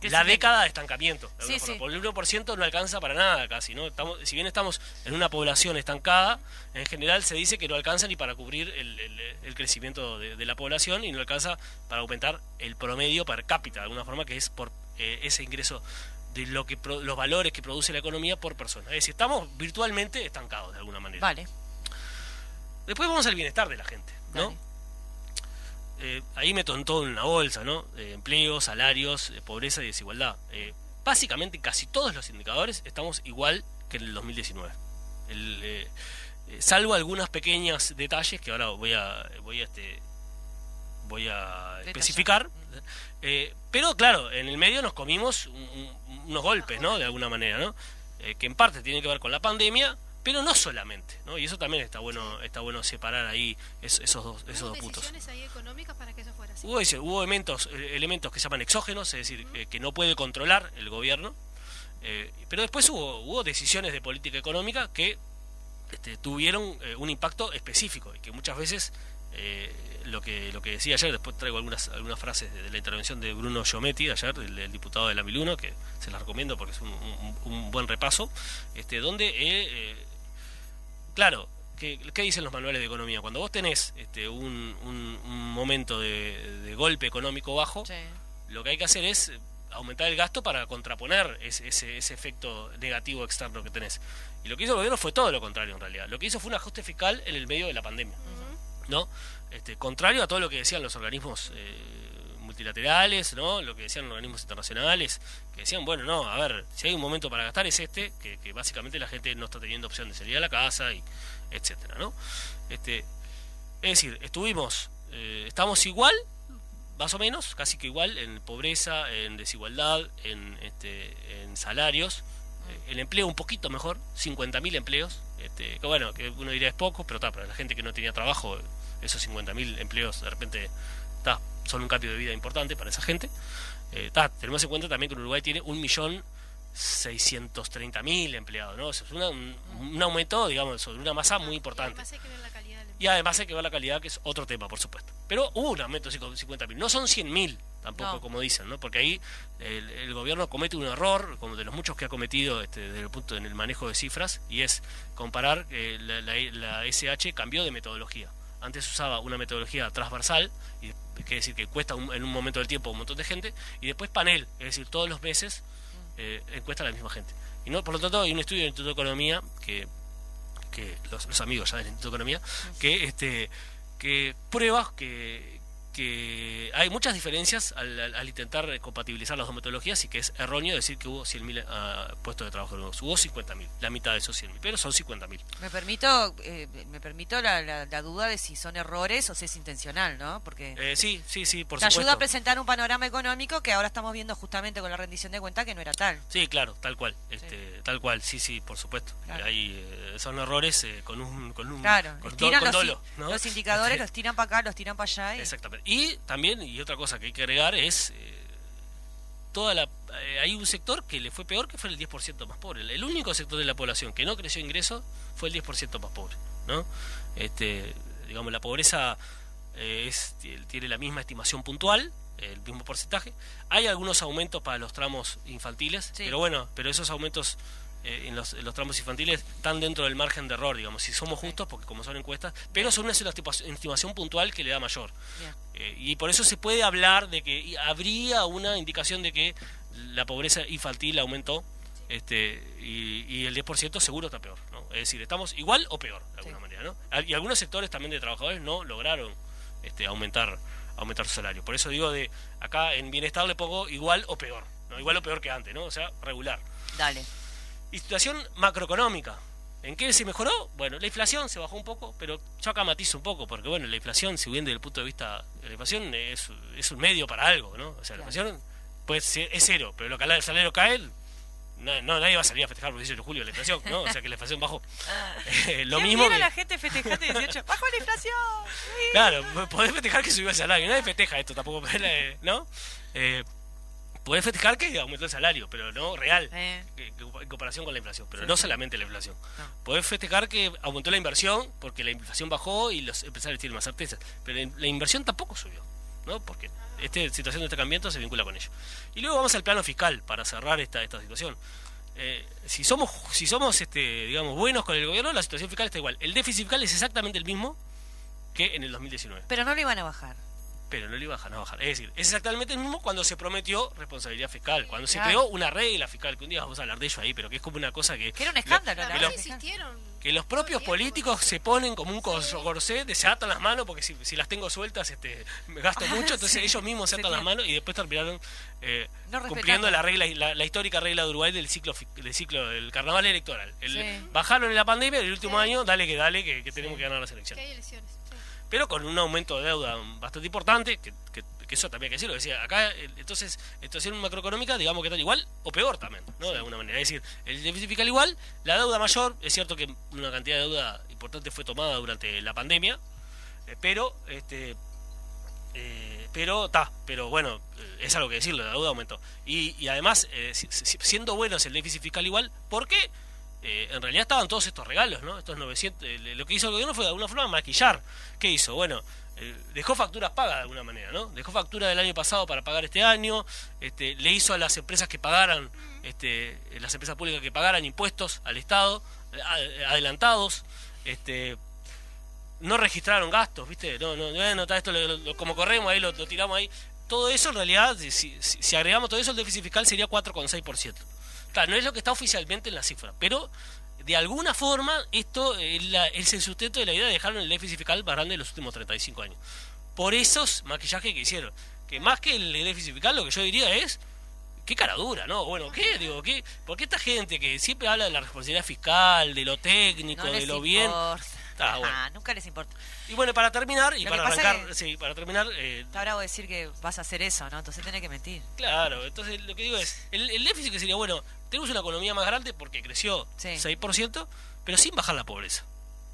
la década de estancamiento. De sí. Por el 1% no alcanza para nada casi, ¿no? Si bien estamos en una población estancada, en general se dice que no alcanza ni para cubrir el crecimiento de la población, y no alcanza para aumentar el promedio per cápita, de alguna forma, que es por ese ingreso de los valores que produce la economía por persona. Es decir, estamos virtualmente estancados de alguna manera. Vale. Después vamos al bienestar de la gente, ¿no? Vale. Ahí meto en todo en una bolsa, ¿no? Empleo, salarios, pobreza y desigualdad. Básicamente casi todos los indicadores estamos igual que en el 2019. Salvo algunos pequeños detalles que ahora voy a especificar. Pero claro, en el medio nos comimos unos golpes, ¿no? De alguna manera, ¿no? Que en parte tienen que ver con la pandemia, pero no solamente, ¿no? Y eso también está bueno separar ahí esos dos puntos. ¿Hubo decisiones ahí económicas para que eso fuera así? Hubo elementos que se llaman exógenos, es decir, que no puede controlar el gobierno, pero después hubo decisiones de política económica que tuvieron un impacto específico y que muchas veces lo que decía ayer, después traigo algunas frases de la intervención de Bruno Giometti ayer, el diputado de la 1001, que se las recomiendo porque es un buen repaso, donde claro, ¿qué dicen los manuales de economía? Cuando vos tenés un momento de golpe económico bajo, Sí. lo que hay que hacer es aumentar el gasto para contraponer ese efecto negativo externo que tenés. Y lo que hizo el gobierno fue todo lo contrario, en realidad. Lo que hizo fue un ajuste fiscal en el medio de la pandemia, ¿no? Contrario a todo lo que decían los organismos multilaterales, ¿no? Lo que decían los organismos internacionales, que decían, bueno, no, a ver, si hay un momento para gastar es que básicamente la gente no está teniendo opción de salir a la casa, y etcétera, ¿no? Es decir, estamos igual, más o menos, casi que igual, en pobreza, en desigualdad, en salarios, el empleo un poquito mejor, 50.000 empleos, que bueno, que uno diría es poco, pero para la gente que no tenía trabajo, esos 50.000 empleos de repente son un cambio de vida importante para esa gente. Tenemos en cuenta también que Uruguay tiene 1.630.000 empleados, ¿no? Eso es un aumento, digamos, sobre una masa muy importante. Y además hay que ver la calidad, que es otro tema, por supuesto. Pero hubo un aumento de 50.000, no son 100.000 tampoco, como dicen, ¿no? Porque ahí el gobierno comete un error, como de los muchos que ha cometido desde el punto en el manejo de cifras, y es comparar la SH cambió de metodología. Antes usaba una metodología transversal, y quiere decir que encuesta en un momento del tiempo a un montón de gente, y después panel, es decir, todos los meses encuesta a la misma gente. Y no, por lo tanto, hay un estudio del Instituto de Economía que los amigos ya del Instituto de Economía, que prueba que hay muchas diferencias al intentar compatibilizar las dos metodologías, y que es erróneo decir que hubo 100.000 puestos de trabajo nuevos. Hubo 50.000, la mitad de esos 100.000, pero son 50.000. Me permito la duda de si son errores o si es intencional, ¿no? Porque sí, por te supuesto. ayuda a presentar un panorama económico que ahora estamos viendo justamente con la rendición de cuenta que no era tal. Sí, claro, tal cual, tal cual, sí, por supuesto. Claro. Son errores con claro, con dolo, ¿no? Los indicadores los tiran para acá, los tiran para allá. Exactamente. Y también, y otra cosa que hay que agregar es hay un sector que le fue peor, que fue el 10% más pobre. El único sector de la población que no creció ingreso fue el 10% más pobre, ¿no? Digamos, la pobreza tiene la misma estimación puntual, el mismo porcentaje. Hay algunos aumentos para los tramos infantiles, sí. pero esos aumentos en los tramos infantiles están dentro del margen de error, digamos, si somos justos, porque como son encuestas, pero son una estimación puntual que le da mayor. Y por eso se puede hablar de que habría una indicación de que la pobreza infantil aumentó, y el 10% seguro está peor, ¿no? Es decir, estamos igual o peor, de alguna manera, ¿no? Y algunos sectores también de trabajadores no lograron aumentar su salario. Por eso digo, acá en bienestar le pongo igual o peor, ¿no? Igual o peor que antes, ¿no? O sea, regular. Dale. Y situación macroeconómica. ¿En qué se mejoró? Bueno, la inflación se bajó un poco, pero yo acá matizo un poco, porque bueno, la inflación, si bien desde el punto de vista de la inflación es un medio para algo, ¿no? O sea, la inflación es cero, pero lo que el salario cae, nadie va a salir a festejar por el 18 de julio la inflación, ¿no? O sea, que la inflación bajó. Lo mismo que la gente festejando 18, ¡bajó la inflación! Claro, podés festejar que subió el salario, nadie festeja esto tampoco, ¿no? Podés festejar que aumentó el salario, pero no real, en comparación con la inflación, pero no solamente la inflación. No. Podés festejar que aumentó la inversión, porque la inflación bajó y los empresarios tienen más certeza, pero la inversión tampoco subió, ¿no? Porque esta situación de estancamiento se vincula con ello. Y luego vamos al plano fiscal, para cerrar esta situación. Si somos digamos, buenos con el gobierno, la situación fiscal está igual. El déficit fiscal es exactamente el mismo que en el 2019. Pero no lo iban a bajar. Pero no le iban a bajar. Es decir, es exactamente el mismo cuando se prometió responsabilidad fiscal, cuando se creó una regla fiscal, que un día vamos a hablar de ello ahí, pero que es como una cosa que era un escándalo, que los propios políticos se ponen como un corsé, se atan las manos, porque si las tengo sueltas me gasto mucho, entonces ellos mismos se atan las manos y después terminaron cumpliendo la regla, la histórica regla de Uruguay del ciclo del carnaval electoral. Bajaron en la pandemia, el último año, dale que tenemos que ganar las elecciones. Que hay elecciones. Pero con un aumento de deuda bastante importante, que que eso también hay que decirlo, decía, acá entonces situación macroeconómica digamos que está igual o peor también, ¿no? De alguna manera, es decir, el déficit fiscal igual, la deuda mayor, es cierto que una cantidad de deuda importante fue tomada durante la pandemia, pero bueno, es algo que decirlo, la deuda aumentó. Y además, siendo buenos el déficit fiscal igual, porque en realidad estaban todos estos regalos, ¿no? Estos 900, lo que hizo el gobierno fue de alguna forma maquillar. ¿Qué hizo? Bueno, dejó facturas pagas de alguna manera, ¿no? Dejó factura del año pasado para pagar este año, le hizo a las empresas que pagaran, las empresas públicas que pagaran impuestos al Estado, adelantados, no registraron gastos, ¿viste? No, esto como corremos ahí, lo tiramos ahí. Todo eso en realidad, si agregamos todo eso, el déficit fiscal sería 4,6%. Claro, no es lo que está oficialmente en la cifra, pero de alguna forma esto es el sustento de la idea de dejar el déficit fiscal más grande de los últimos 35 años. Por esos maquillajes que hicieron. Que más que el déficit fiscal, lo que yo diría es, qué cara dura, ¿no? Bueno, ¿qué? Digo, ¿qué? Porque esta gente que siempre habla de la responsabilidad fiscal, de lo técnico, no de lo importa. bien... Bueno. Nunca les importa. Y bueno, para terminar, y Lo para que pasa arrancar, que sí, para terminar... está bravo decir que vas a hacer eso, ¿no? Entonces tenés que mentir. Claro, entonces lo que digo es, el déficit que sería, bueno, tenemos una economía más grande porque creció 6%, pero sin bajar la pobreza,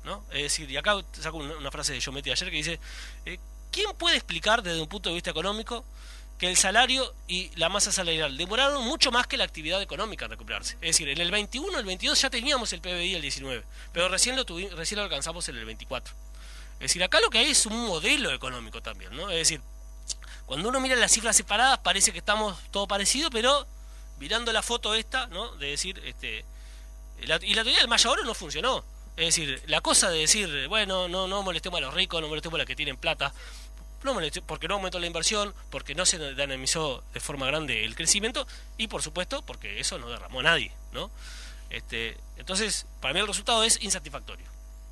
¿no? Es decir, y acá saco una frase de Giometti ayer que dice, ¿quién puede explicar desde un punto de vista económico que el salario y la masa salarial demoraron mucho más que la actividad económica en recuperarse? Es decir, en el 21, el 22 ya teníamos el PBI el 19, pero recién lo alcanzamos en el 24. Es decir, acá lo que hay es un modelo económico también, ¿no? Es decir, cuando uno mira las cifras separadas parece que estamos todo parecido, pero mirando la foto esta, ¿no? De decir, y la teoría del Maya Oro no funcionó. Es decir, la cosa de decir, bueno, no molestemos a los ricos, no molestemos a los que tienen plata, porque no aumentó la inversión, porque no se dinamizó de forma grande el crecimiento y por supuesto porque eso no derramó a nadie, ¿no? Entonces, para mí el resultado es insatisfactorio,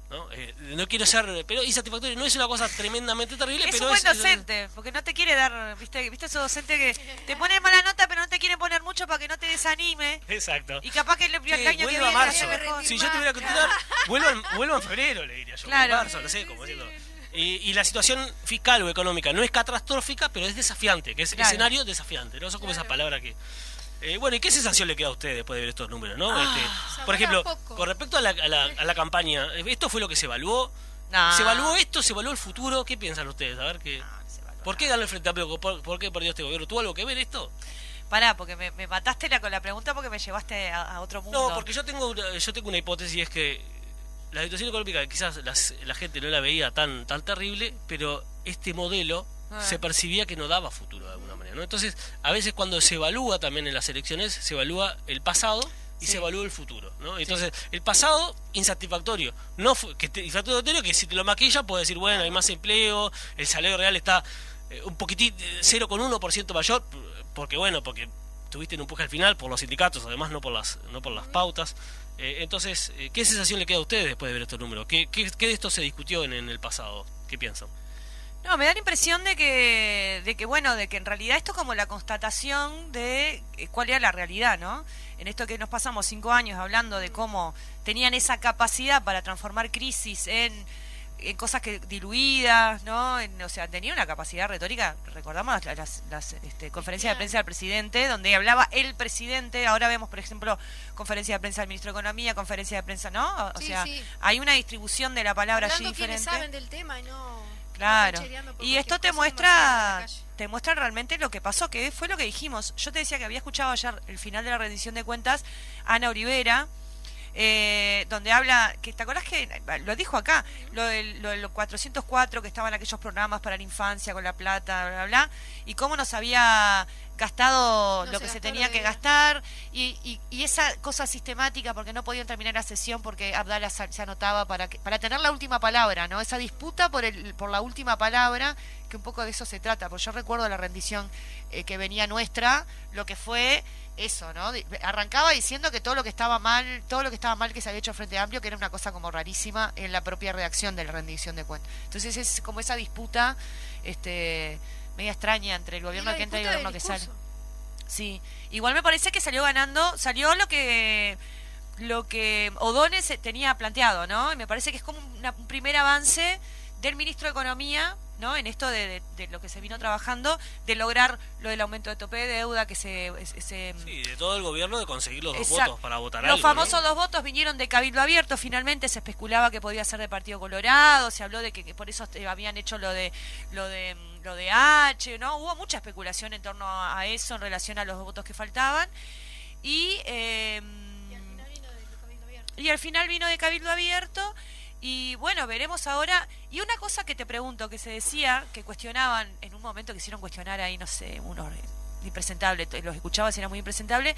¿no? No quiero ser, pero insatisfactorio no es una cosa tremendamente terrible, Es pero un buen docente, porque no te quiere dar, ¿viste ese docente que te pone mala nota pero no te quiere poner mucho para que no te desanime? Exacto. Y capaz que el año que viene a marzo. mejor. Si yo tuviera que tutear, vuelvo en febrero, le diría yo. Claro. En marzo, no sé, como diciendo. Y la situación fiscal o económica no es catastrófica, pero es desafiante, que es escenario desafiante, ¿no? Son como esa palabra que... bueno, ¿y qué sensación le queda a usted después de ver estos números, no? Por ejemplo, con respecto a la campaña, ¿esto fue lo que se evaluó? No. ¿Se evaluó esto? ¿Se evaluó el futuro? ¿Qué piensan ustedes? A ver, ¿por qué ganó el Frente Amplio? ¿Por qué perdió este gobierno? ¿Tuvo algo que ver esto? Pará, porque me mataste con la pregunta porque me llevaste a otro mundo. No, porque yo tengo una hipótesis, es que la situación económica quizás la gente no la veía tan terrible, pero este modelo se percibía que no daba futuro de alguna manera, ¿no? Entonces, a veces cuando se evalúa también en las elecciones, se evalúa el pasado y se evalúa el futuro, ¿no? Entonces, el pasado, insatisfactorio. No fue, insatisfactorio que si te lo maquilla, puedes decir, bueno, hay más empleo, el salario real está un poquitito, 0,1% mayor, porque tuviste un empuje al final por los sindicatos, además no por las pautas. Entonces, ¿qué sensación le queda a ustedes después de ver estos números? ¿Qué de esto se discutió en el pasado? ¿Qué piensan? No, me da la impresión de que en realidad esto es como la constatación de cuál era la realidad, ¿no? En esto que nos pasamos 5 años hablando de cómo tenían esa capacidad para transformar crisis en cosas que diluidas, ¿no? O sea, tenía una capacidad retórica. Recordamos las conferencias de prensa del presidente, donde hablaba el presidente. Ahora vemos, por ejemplo, conferencia de prensa del ministro de Economía, conferencia de prensa, ¿no? O sea, hay una distribución de la palabra hablando allí diferente. Quienes saben del tema y no... Claro. No y esto te muestra realmente lo que pasó, que fue lo que dijimos. Yo te decía que había escuchado ayer el final de la rendición de cuentas, Ana Olivera, donde habla, que te acordás que lo dijo acá, lo de los 404 que estaban aquellos programas para la infancia con la plata, bla, bla, bla, y cómo nos había gastado lo que se tenía que gastar, y esa cosa sistemática, porque no podían terminar la sesión porque Abdala se anotaba para tener la última palabra, ¿no? Esa disputa por la última palabra, que un poco de eso se trata, porque yo recuerdo la rendición que venía nuestra, lo que fue eso, ¿no? Arrancaba diciendo que todo lo que estaba mal que se había hecho Frente Amplio, que era una cosa como rarísima en la propia redacción de la rendición de cuentas. Entonces es como esa disputa media extraña entre el gobierno que entra y el gobierno que sale. Sí, igual me parece que salió lo que O'Donnell tenía planteado, ¿no? Y me parece que es como un primer avance del ministro de Economía ¿no? En esto de lo que se vino trabajando, de lograr lo del aumento de tope de deuda, que Sí, de todo el gobierno de conseguir los 2 Exacto. votos para votar Los algo, famosos ¿no? 2 votos vinieron de Cabildo Abierto, finalmente se especulaba que podía ser de Partido Colorado, se habló de que por eso habían hecho lo de H, ¿no? Hubo mucha especulación en torno a eso en relación a los votos que faltaban. Y al final vino de Cabildo Abierto. Y bueno, veremos ahora. Y una cosa que te pregunto, que se decía, que cuestionaban, en un momento quisieron cuestionar ahí, no sé, unos impresentables, los escuchabas y era muy impresentable,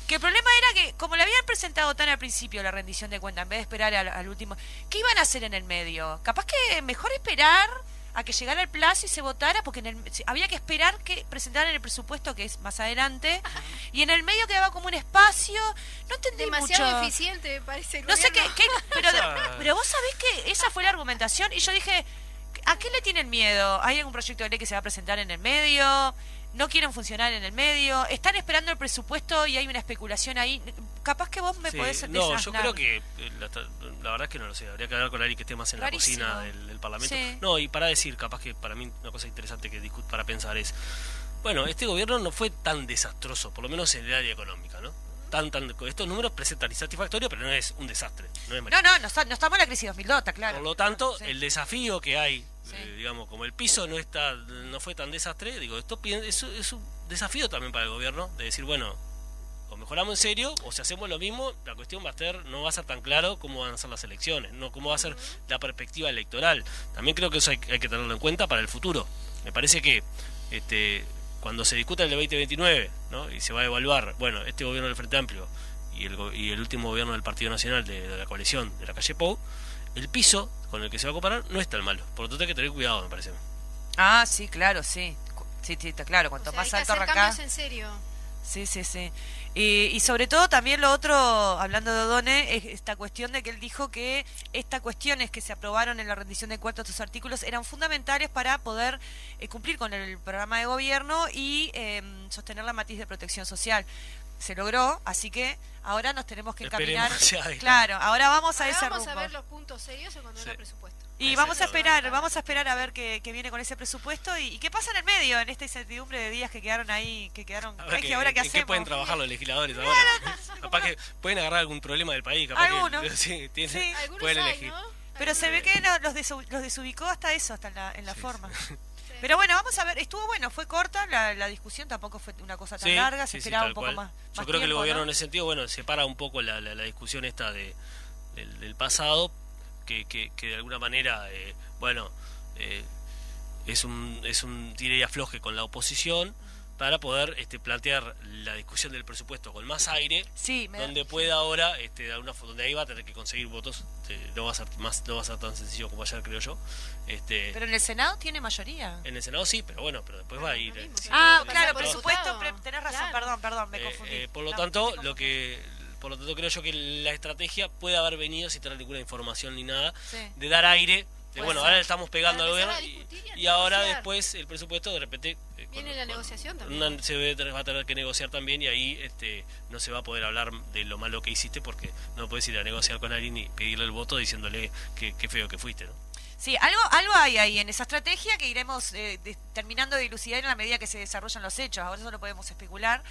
que el problema era que, como le habían presentado tan al principio la rendición de cuenta, en vez de esperar al último, ¿qué iban a hacer en el medio? Capaz que mejor esperar a que llegara el plazo y se votara, porque había que esperar que presentaran el presupuesto, que es más adelante, y en el medio quedaba como un espacio, no entendí Demasiado mucho. eficiente, me parece. No sé qué pero vos sabés que esa fue la argumentación, y yo dije, ¿a qué le tienen miedo? ¿Hay algún proyecto de ley que se va a presentar en el medio? ¿No quieren funcionar en el medio? ¿Están esperando el presupuesto y hay una especulación ahí? Capaz que vos me podés No, yo desasnar. creo que la verdad es que no lo sé, habría que hablar con alguien que esté más en Rarísimo. la cocina del Parlamento. Sí. No, y para decir, capaz que para mí una cosa interesante que para pensar es, bueno, este gobierno no fue tan desastroso, por lo menos en el área económica, ¿no? Estos números presentan insatisfactorios, pero no es un desastre. No estamos en la crisis 2002, está claro. Por lo tanto, Sí. el desafío que hay, Sí. digamos, como el piso no fue tan desastre, digo, esto es un desafío también para el gobierno, de decir, bueno, o mejoramos en serio, o si hacemos lo mismo, la cuestión no va a ser tan claro cómo van a ser las elecciones, no cómo va a ser la perspectiva electoral. También creo que eso hay que tenerlo en cuenta para el futuro. Me parece que cuando se discuta el de 2029, ¿no? Y se va a evaluar, bueno, este gobierno del Frente Amplio y el último gobierno del Partido Nacional de la coalición de la calle Pou, el piso con el que se va a comparar no es tan malo. Por lo tanto hay que tener cuidado, me parece. Ah, sí, claro, sí. Sí, está claro, cuanto más hay que alto hacer arrancás. cambios en serio. Sí. Y sobre todo también lo otro, hablando de O'Donnell, es esta cuestión de que él dijo que estas cuestiones que se aprobaron en la rendición de cuentas, estos artículos, eran fundamentales para poder cumplir con el programa de gobierno y sostener la matriz de protección social. Se logró, así que ahora nos tenemos que encaminar. Claro, ahora vamos a ese Vamos rumbo. a ver los puntos serios cuando haya presupuesto. Y vamos a esperar a ver qué viene con ese presupuesto y qué pasa en el medio, en esta incertidumbre de días que quedaron ahí, ahora qué ¿En qué hacemos? pueden trabajar los legisladores ahora? Capaz que pueden agarrar algún problema del país, capaz Algunos. que Sí. pueden elegir. Pero se ve que los desubicó hasta eso, hasta en la forma. Pero bueno, vamos a ver, estuvo bueno, fue corta la discusión, tampoco fue una cosa tan larga, se esperaba un poco más. Yo creo que el gobierno en ese sentido, bueno, separa un poco la discusión esta del pasado, que de alguna manera, es un tire y afloje con la oposición para poder plantear la discusión del presupuesto con más aire, donde pueda ahora, donde ahí va a tener que conseguir votos, no va a ser tan sencillo como ayer, creo yo. Pero en el Senado tiene mayoría. En el Senado sí, pero después va a ir. Claro, presupuesto, tenés razón, perdón, me confundí. Por lo tanto, creo yo que la estrategia puede haber venido sin tener ninguna información ni nada, de dar aire. Ahora le estamos pegando al gobierno y ahora después el presupuesto de repente viene la negociación también. Se va a tener que negociar también y ahí no se va a poder hablar de lo malo que hiciste porque no puedes ir a negociar con alguien y pedirle el voto diciéndole qué feo que fuiste, ¿no? Sí, algo hay ahí en esa estrategia que iremos terminando de dilucidar en la medida que se desarrollan los hechos. Ahora eso lo podemos especular.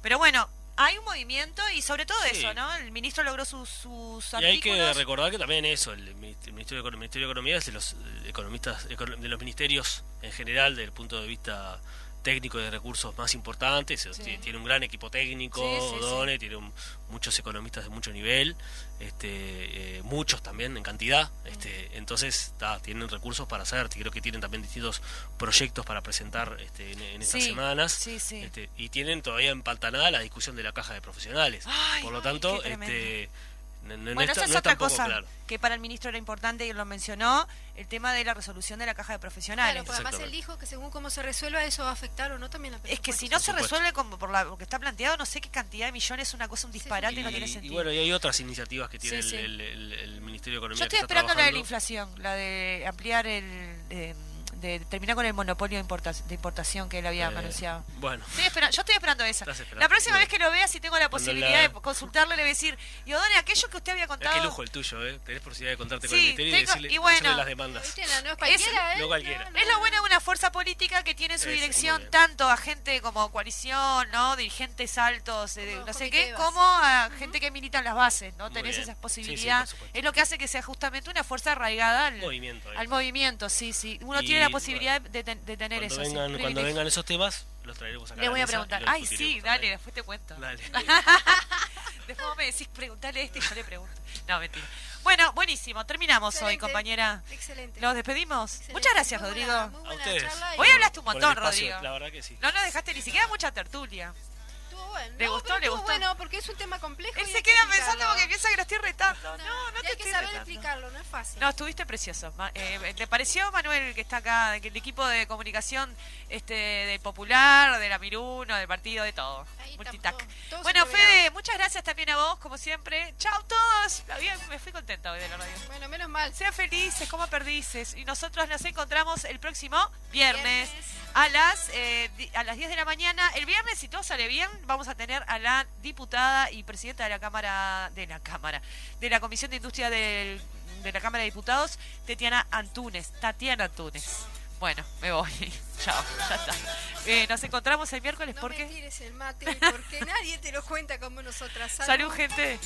Pero bueno, hay un movimiento y sobre todo eso, ¿no? El ministro logró sus artículos. Y hay que recordar que también eso, el Ministerio de Economía es de los economistas, de los ministerios en general, desde el punto de vista técnico y de recursos más importantes. Tiene un gran equipo técnico, O'Donnell, tiene muchos economistas de mucho nivel, muchos también en cantidad, entonces tienen recursos para hacer, creo que tienen también distintos proyectos para presentar en estas semanas, y tienen todavía empantanada la discusión de la caja de profesionales. Por lo tanto, esa es otra cosa claro. Que para el ministro era importante y él lo mencionó, el tema de la resolución de la caja de profesionales. Claro, porque además él dijo que según cómo se resuelva eso va a afectar o no también la Es que si no se resuelve por lo que está planteado, no sé qué cantidad de millones, una cosa, un disparate y no tiene sentido. Y bueno, y hay otras iniciativas que tiene el Ministerio de Economía. Yo estoy esperando la de la inflación, la de ampliar de terminar con el monopolio de importación que él había anunciado. Bueno. Yo estoy esperando esa. Esperando. La próxima vez que lo vea, si tengo la Cuando posibilidad de consultarle, le voy a decir, y Odone, aquello que usted había contado... Qué lujo el tuyo, ¿eh? Tenés posibilidad de contarte con Sí, el ministerio y decirle y bueno, las demandas. ¿Viste? No es cualquiera, No cualquiera. Es lo bueno de una fuerza política que tiene en su Eso, dirección muy bien. tanto a gente como coalición, ¿no? Dirigentes altos, Como no sé comité qué, de base. como a gente que milita en las bases, ¿no? Muy Tenés bien. esa Sí, posibilidad. por supuesto. Es lo que hace que sea justamente una fuerza arraigada Movimiento. al movimiento, sí. Uno Y, tiene la posibilidad de tener eso. sí, Cuando privilegio. vengan esos temas, los traeremos acá. Le voy a la mesa preguntar. y lo Ay, sí, discutiremos dale, también. después te cuento. Dale. Después vos me decís, preguntale y yo le pregunto. No, mentira. Bueno, buenísimo. Terminamos hoy, Excelente. compañera. Excelente. ¿Nos despedimos? Excelente. Muchas gracias, Muy Rodrigo. buena- muy buena A ustedes. charla y- Hoy hablaste un Por el montón, espacio, Rodrigo. La verdad que sí. No nos dejaste ni siquiera mucha tertulia. Estuvo bueno. ¿Le gustó? pero ¿Le estuvo gustó? bueno, porque es un tema complejo. Él y se hay que queda explicarlo. pensando porque piensa que lo estoy retando. No, y te hay que estoy saber retando. explicarlo, no es fácil. No, estuviste precioso. ¿Le pareció, Manuel, que está acá, que el equipo de comunicación del Popular, de la Miruno, del partido, de todo? Ahí Multitac. está, todo Bueno, superado. Fede, muchas gracias también a vos, como siempre. Chao todos. Me fui contenta hoy de la radio. Bueno, menos mal. Sean felices, coman perdices. Y nosotros nos encontramos el próximo viernes, Viernes. a las 10 de la mañana. El viernes, si todo sale bien, vamos a tener a la diputada y presidenta de de la Comisión de Industria de la Cámara de Diputados, Tatiana Antunes. Bueno, me voy. Chao, ya está. Nos encontramos el miércoles No porque... me tires el mate porque nadie te lo cuenta como nosotras. Salud, gente.